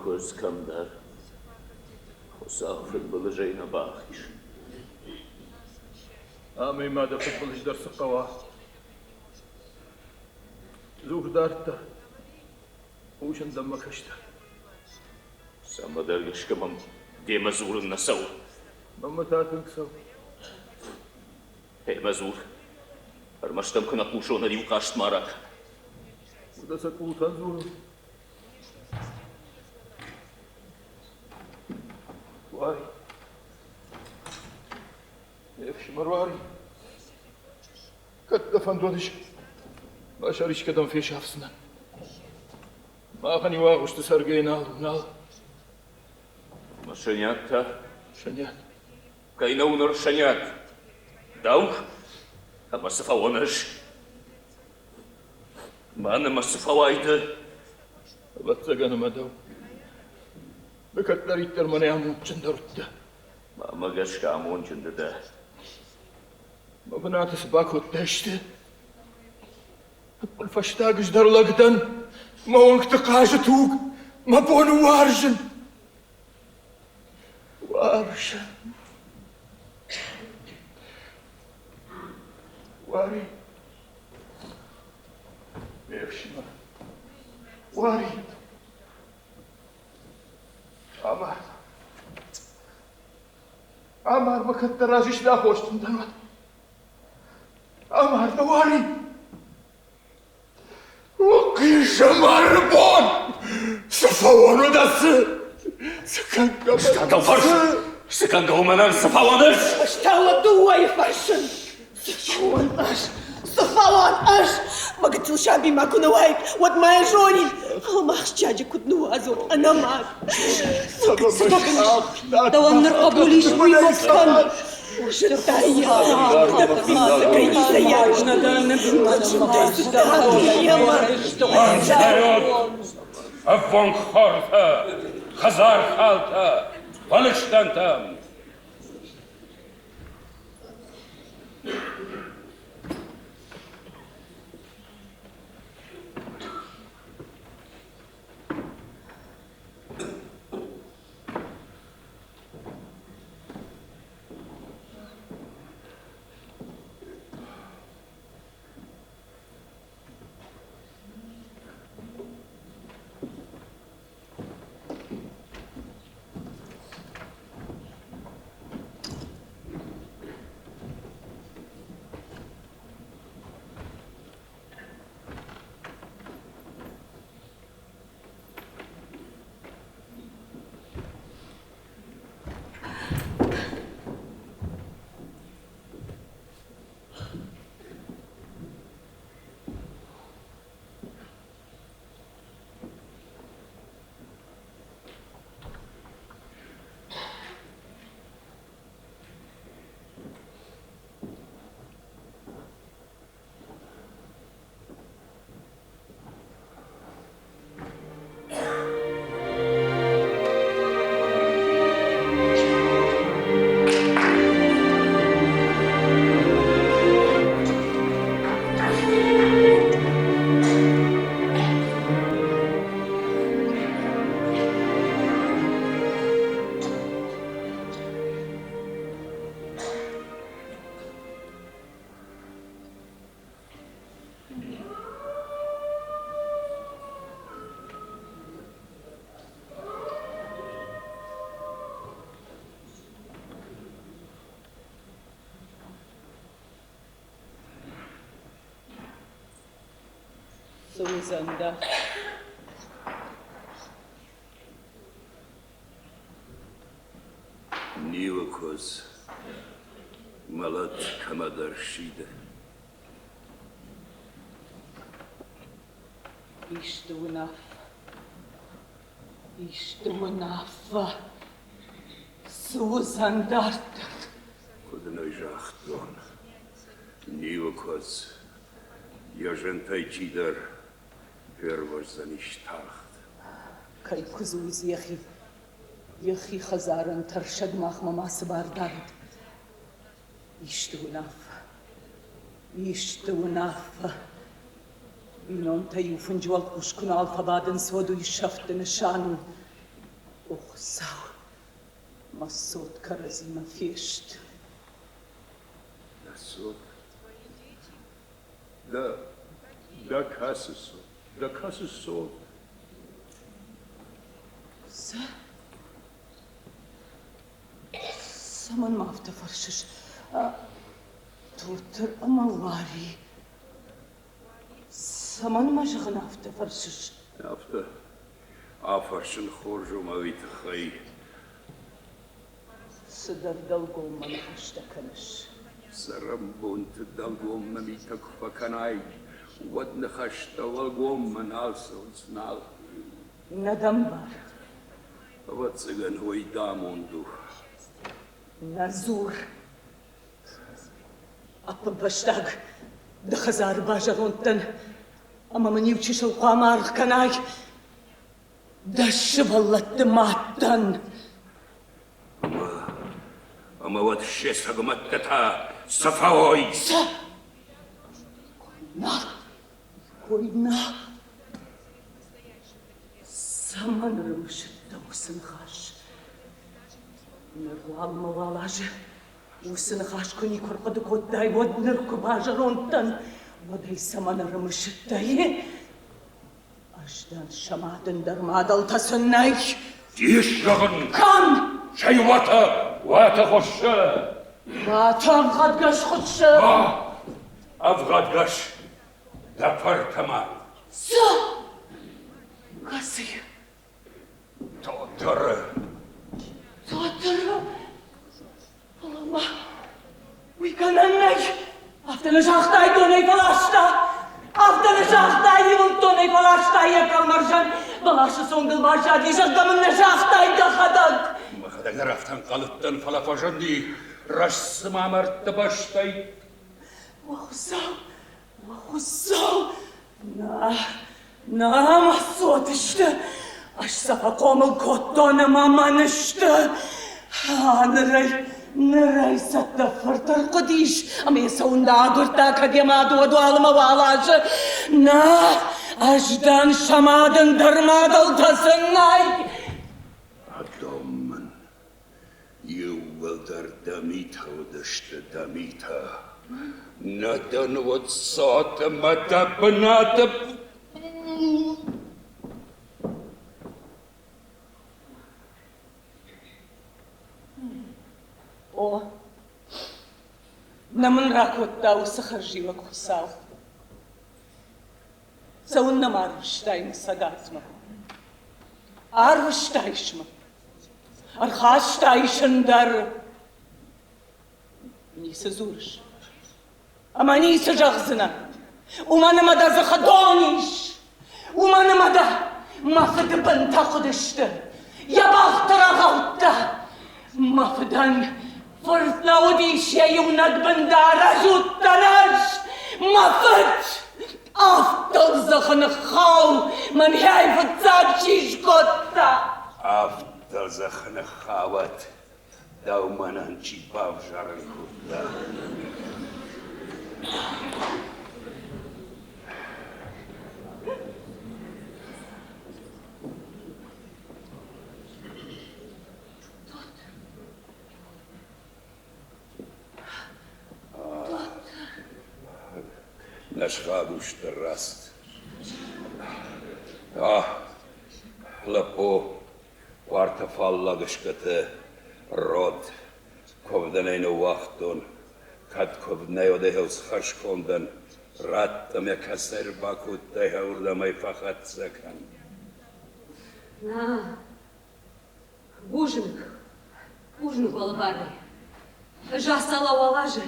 Көз камдар, Хосафын бұлы жайна бақиш. Амаймада футболждар сыққава. Зуғдарта. Ушында макашта. Самадар ешкамам демазурын насау. Мамататын ксау. Мазур. Армаштам кына пушона рив кашт марак. Удаса култан зурын. Вари. Евшимар вари. Кат дафан додиш. Башариш кадам феш афсынан. Махани вағышты саргейн ал. Машанят-та. Шанят. Кайна унар шанят. Даух. А масыфауаныш. Маны масыфауайды. Батсаганым адау. Бекаттар иттер мане амунчындар утты. Мамагашка амунчынды да. Мабынатысы бак өттәшті. Фаштагыждарлагыдан мауыңқты қажы туг. Мапону варжын. Варжын. Вари. Евшима. Вари. Амар бакаттар ажишла хоштындан ват. Амар да вари. Оқишамар бон! Сафауану дасы! Сыканга уманан сафауаныш! Штала дуай фаршын. Сычуан аш. صفوان أش ما قلت شعبي ما كنا وايد ود ما يجوني ما خشاجي كنت نوازو أنا معك دوام نرقبوا لي شوي مسكن وش التحية كي تسيار Avon Khorta, Khazar Khalta, Walishtantam. Suzanda. Nivakos, Malat Kamadar Shida. Ishtunafa. Suzandart. Kudnojachton. Nivakos, Yajentai Chidar, Pervos Zanishtacht. Kai Kuzuz Yahi. Yahi Hazaran Tarshad Mahmama Sabardard. Ishtunafa. Ishtunafa. Binon Tayufun Jwal Kushkun Alfabaden Sodu Yishaften Shanu. Oh, Sau. Masot Karazima Fisht. Nasot. Da Kassus. Sa. Saman mafta farshish. Tutur amawari. Saman majgan afta farshish. After Afarshan Khorjo Mavit Khai. Sadar dalgo man hashtakanish. Sarambun to Dalgom Mamitak Fakanai. What Nahashta Walgom and also Snal. Nadambar. What's again Hui Damundu? Nazur. Apa Bashtag. The Khazar Bajarontan. Amamaniuchish al Qamar Kanai. The Shivalat the Matan. Ama what Shesagamatata Safawoi. Koina. Saman Rumshit Dawson Hash. Nerwal Mawalaja. Usan Hash Kuni Korpadukot Dai Wad Nirkubajarontan. What is Saman Rumshit Dai? Ashdan Shamadan Darmadal Tasanai. Yishragan. Come! Shaywata. Wata Hosha. Vata Gadgash Hotsha. Avgadgash. Da Partama. Sa. Kasi. Totter. Totter. Alama. We can anay. After Schachtai Donny Valasta. After Schachtai, you will Donny Valasta, Yakalmarjan, Valasha Songal Marja, these are coming the Schachtai Gahadag. Mahadagaraftan Kalatan Falafajandi, Rasmamar Tabashtai. Wahusau. Na, Masotishta. Ashsafa Komel Kotona Mamanishta. Nerai satta fartar Qadish. Amesunda Gurta Kadyamadu Adwalama Walaja. Na, Ashdan Shamadan Dharmadal Tasanai. Adomen, you will der Damita udashta Damita. Nadan wat sata mata banata. О, намын ракотта усахаржива кусал. Саунна марвштайн сагатма. Арвштайшма. Архаштайшен дар. Ниса зурш. Ама ниса жахзина. Умана мада захадониш. Умана мада мафда банта кудышты. Ябахтара гаутта. Мафдан فرثاوديش يا يونك بندارة جوتناش مفت أفضل زخن خاو من هاي فتزاد شيش كوتا أفضل زخن خاوت دوما أنشي بافجر الكوتا Nashgadush the rust. Lapo, quarta falla gashkate, rod, kovdaneno wachton, kat kovneo de hels harshkondan, ratta me kaser bakut de haurda mai fachat zakan. На, ужинг балабары. Жасала валажы.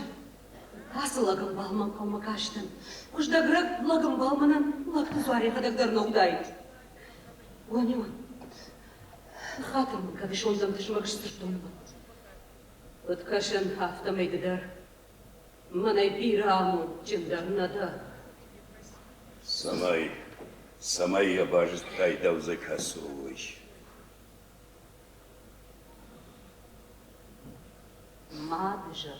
Асылагым балман комакаштын. Куждаграк лагым балманан лакты зуаре хадагдарна удайт. Онема. Хатым, кадыш ондам тышмагыштыртонма. Откашын автомайдыдар. Манай бираму джиндарнада. Самай я бажет кайдав закасуй. Мадыжар.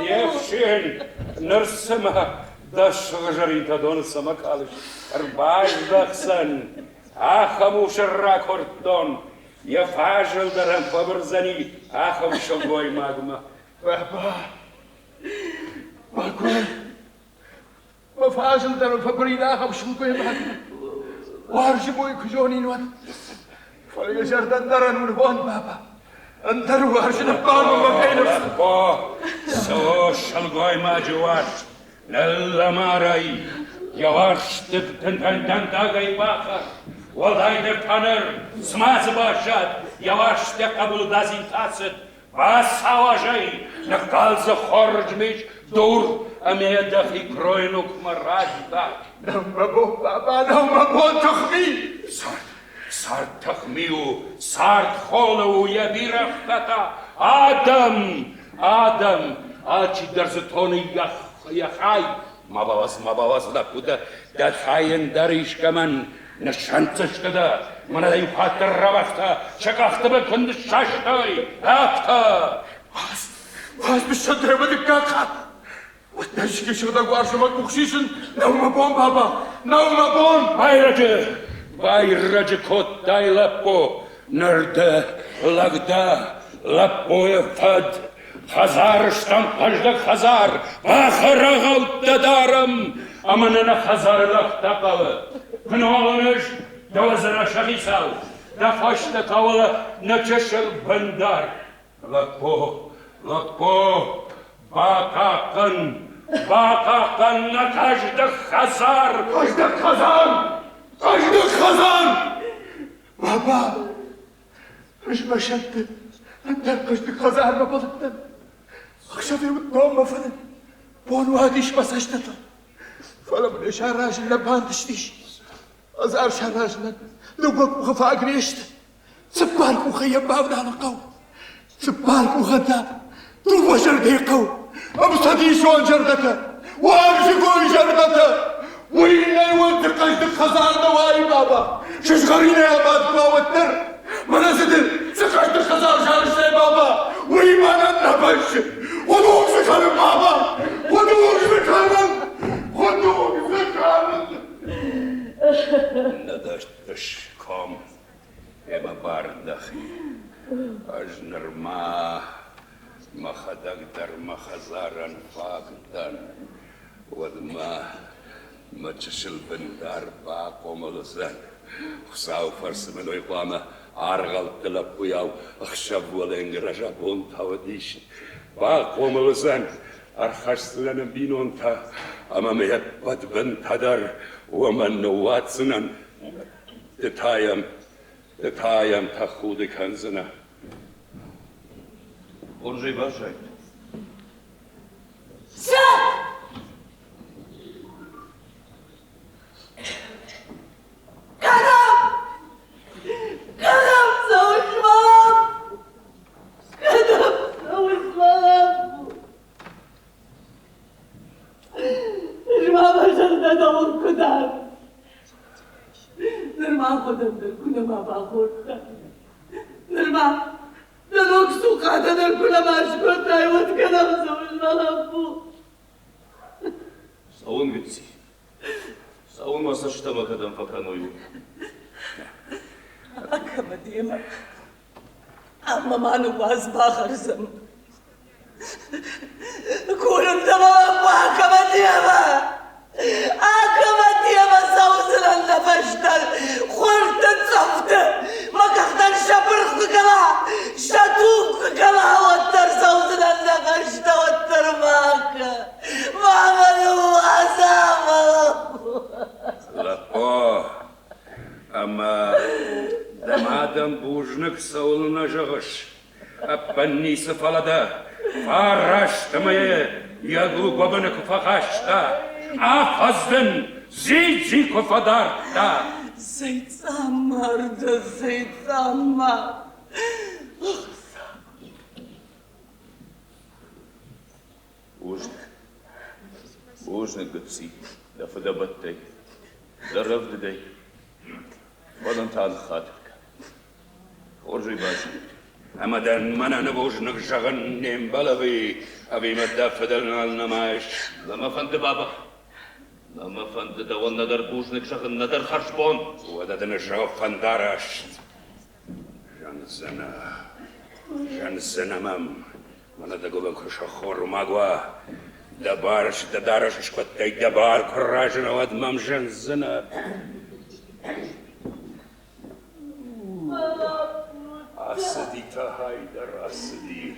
Невшин, нырсыма, дашығы жарита доны сама қалыш. Арбаж дақсан, ахаму шырра корттон, я фажылдарам пабырзани, ахам шылгой магма. Баба, Bagul, ma fажылдарам пабырина ахам шылгой магма. Варжы бой күжонин ват. Фалга жардан даран урбан, баба. Андар варжына пану мапейнырсын. Бо, со шылгой мажуаш, нелламарай, яваш тыптын тагай бақар. Валдайдыр таныр, смазы башат, яваш те кабылдазин тасыт, бас аважай, нақалзы хорджмич, дур, амедах и кройнук маражда. Намбабо, баба, намбабо тухми. Сарт тахмиу, сарт холову ябирахтата, Адам, ачи дарзытоны яхай, мабаваз лапуда, датхайын даришкаман, нышанцышкада, манадай патыр равахта, чакахтыбы күнді шаштай, афта. Вас біші дребеді кака. Өттәшіке шығда ғаршыма күкшишін, наумабон, баба, наумабон. Айрачы, Байраджи коттай лаппо, нырды, лагда, лаппоя фад, хазарыштан қажды хазар, бақыра қалды дарым, аманына хазарлық тақалы. Күн оғыныш, дауазына шағисал, дафашты қауылы нөчешіл біндар. Лаппо, бақақын қажды хазар. Каждый хазан! Баба! Ржбашанты, антар каждый хазар бабалыктан. Акшафе дома фанын. Бону адиш басаштата. Фалам не шарражна бандыштиш. Азар шарражна. Лубак уха агрешт. Цыпар уха ябавна лакау. Цыпар уха да. Турба жардекау. Абсади шон жардата. Варжигон жардата. ويني وانت قصدك خزارنا واي بابا ششغرينا يا باد باوتر منازل سقشت خزار شارشتي بابا ويمانا نبش ودوك سكالم بابا ودوك سكالم نداشتش کام اما باردخی اجنر ما خدق در مخزارن فاقدن ودما ما تشل بندار باقوم لزان خساو فرس من ويقامة عرغل قلبوياو اخشب ولين رجبون تاوديش باقوم لزان ارخش لنا بينون تا اما ميبت بنت هدر ومن نوات سنن تتايم تخود كنزنا Оржей бажай. Саун витси. Саун масашта макадам факаною. أكمديما أما ما نواز باخر زم كونم تمام أكمديما سوزنا النفشتل خورت صفت ما كختن شبرخ كلا شتوك كلا وتر سوزنا النفشت وتر ماك ما نواز أما دمادم بوجنك سولنا جغش أبني سفلدا فارشت ميه يغلو بابنك فخشتا أفزدن زيجي كفدارتا زيت مرد زيت أمر Божник гыци, да фадабаттай, да равдыдай. Ваданtan хатырка. Оржей башник. همدن من نبوجنك جغن نيم بلغي أبي مدى فدلنا النماش لما فند بابا. لما فند دوان ندر بوجنك جغن ندر خرشبون. وددن جغ فندارش جنزنا مم من دقوبن كشخور ماغوا دبارش ددارش شكوتي دبار كراجنا ودمم جنزنا أسدي تهايدر أسدي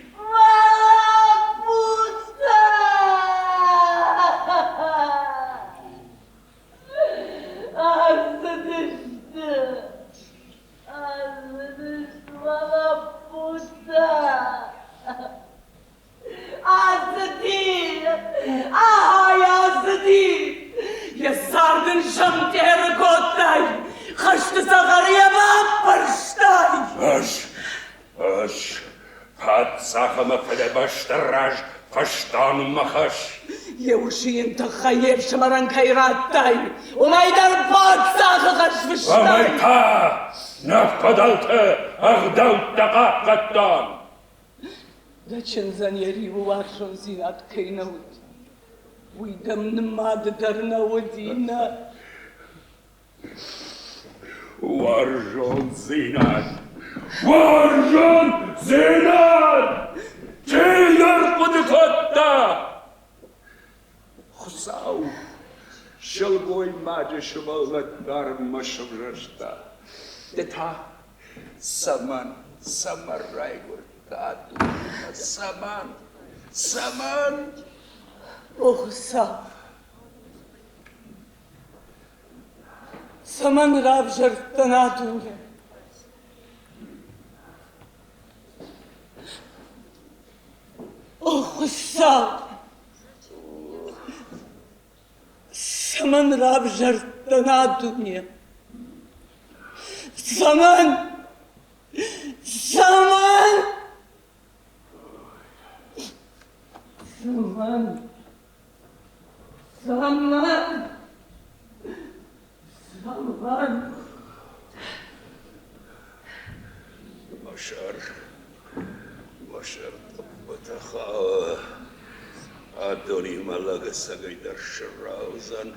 يا ساردن شمت هرقوتاي خشت صغرية ما برشتاي أش هاد ساخم فلبش تراج فشتان مخش يوشي انت خيب شمران كيراتاي وما يدر باد ساخ خش في الشتاي وميتا نفقدلت أغدوت دقاقتان لكن زنيري وواشون زينات كينوت ويدم نماد درنا ودينا وارجون زینت وارجون زینت تیگر قد کتا خساو شلگوی ماجه شمالت دارم مشورشتا دتا سامان سامر رای گرتادو سامان اوخسا سمن راب جرتنا دنیا اوخسا سمن راب جرتنا دنیا سمن بشر طبتخا أدوني ملغ سقي در شراوزن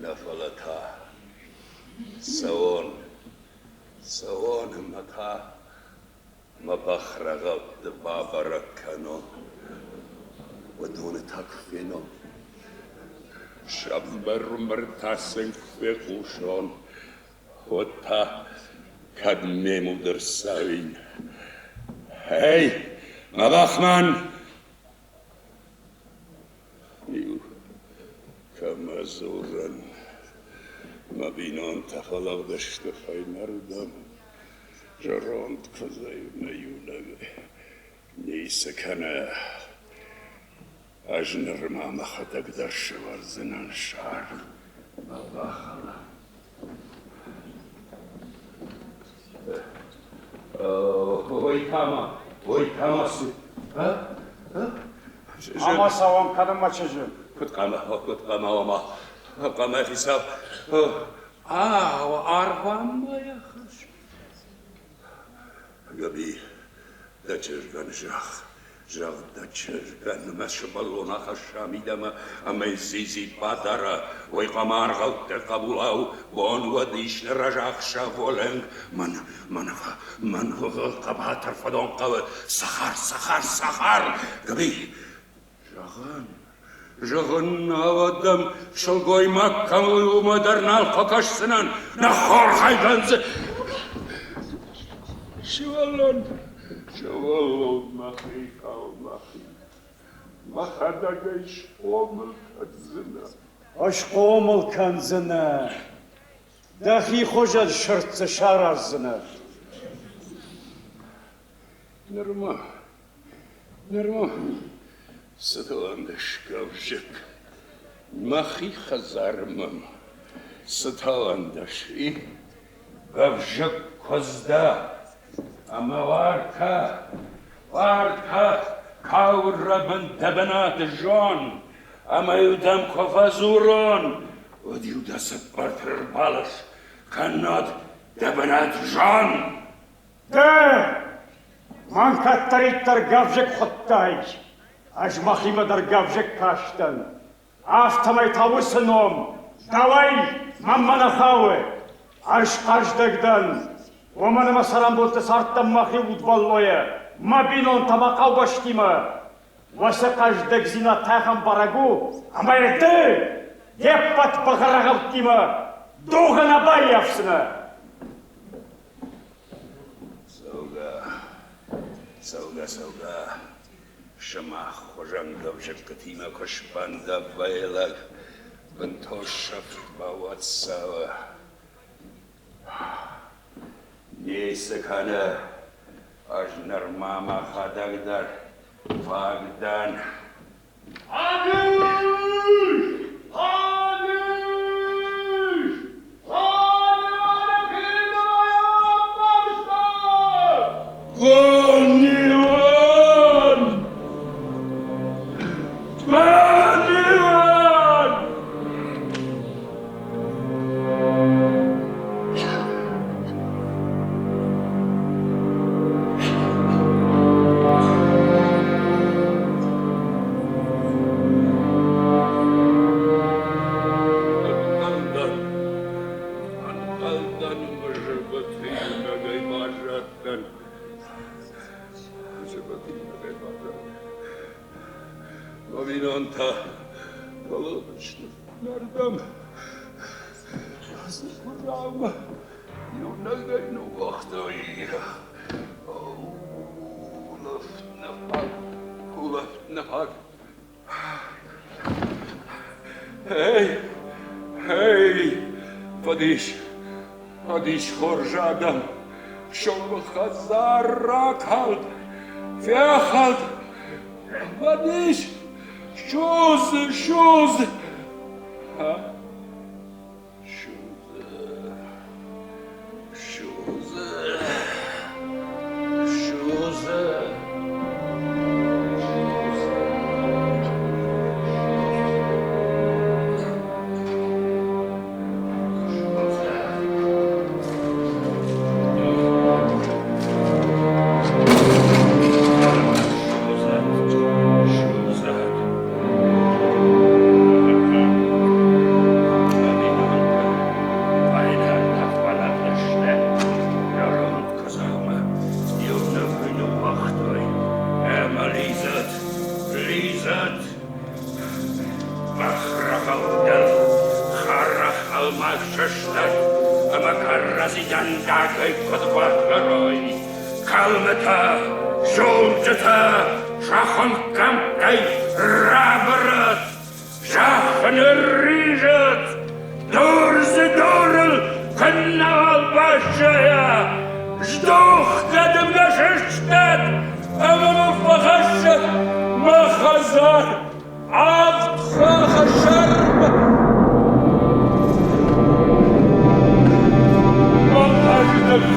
نفلتها سوون متا مبخرغ بابا ركنو ودون تكفينو شبر مرتاسن في قوشون وتا كدميمو درساوين هاي مبخمن يو كما زورن ما بينون تخلق دشت فاي نردم جراند كزايو نيولغ نيسا كان أجنر ما مخدق در شوار زنان شعر مبخلا وي تاما سو Ama savam kadın maçıcı. كنت قام وما قام حساب وأربعة يا خش قبي دچرگان جاغ دچرگان ما شبالونا خشامي دما أما يزيزي بادرا ويقمار غلط قبولاو بون وديش نرجع شافولنگ من هو قبها ترفضون قوي سخر قبي جغن آدم شلگوی مکم و مدرنال قاکش سنن نخور خیدنز شوالون مخی مخدگش قومل کنزنه Aş qoğumul kanzına. Dahi hoca şırtsı şarazına. Нерма. Саталандыш гавжик. Махи хазармам. Саталандыш и гавжик козда. Ама варта каурабын дабанат жон. Ама юдам кофазурон. Одиуда сапартер балаш. Каннат дабанат жон. Да! Man kattarittar gavjek xottaj. Аж махимадар гавжек каштан. Автомай тавусыном. Давай, маммана хавы. Аж каждагдан. Оманама сарам болты сарттан махи удваллоя. Мабинон тамақау баштима. Васа каждаг зина тайхан барагу. Амайрды. Еппат бағарағалтима. Доғана байявсына. Сауга. شما خوشم گوشت کتیما کش بنده ویلگ بنتو شفت باوت سوا نیست کنه از نرماما خداگ در فاگدان Вавинонта, Володочна, Нардам, Закурам, Юнагайну Вахтой, Улаф Напак. Эй, подиш хоржадам, шол хазар ракалд, фяхалд, подиш, шуз,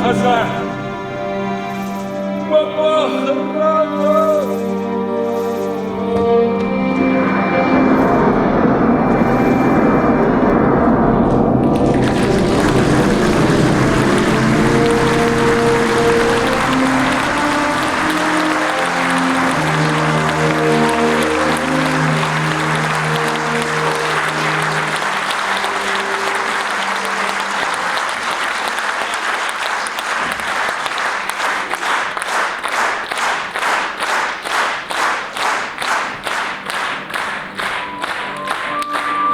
Khazar, Baba Khazar.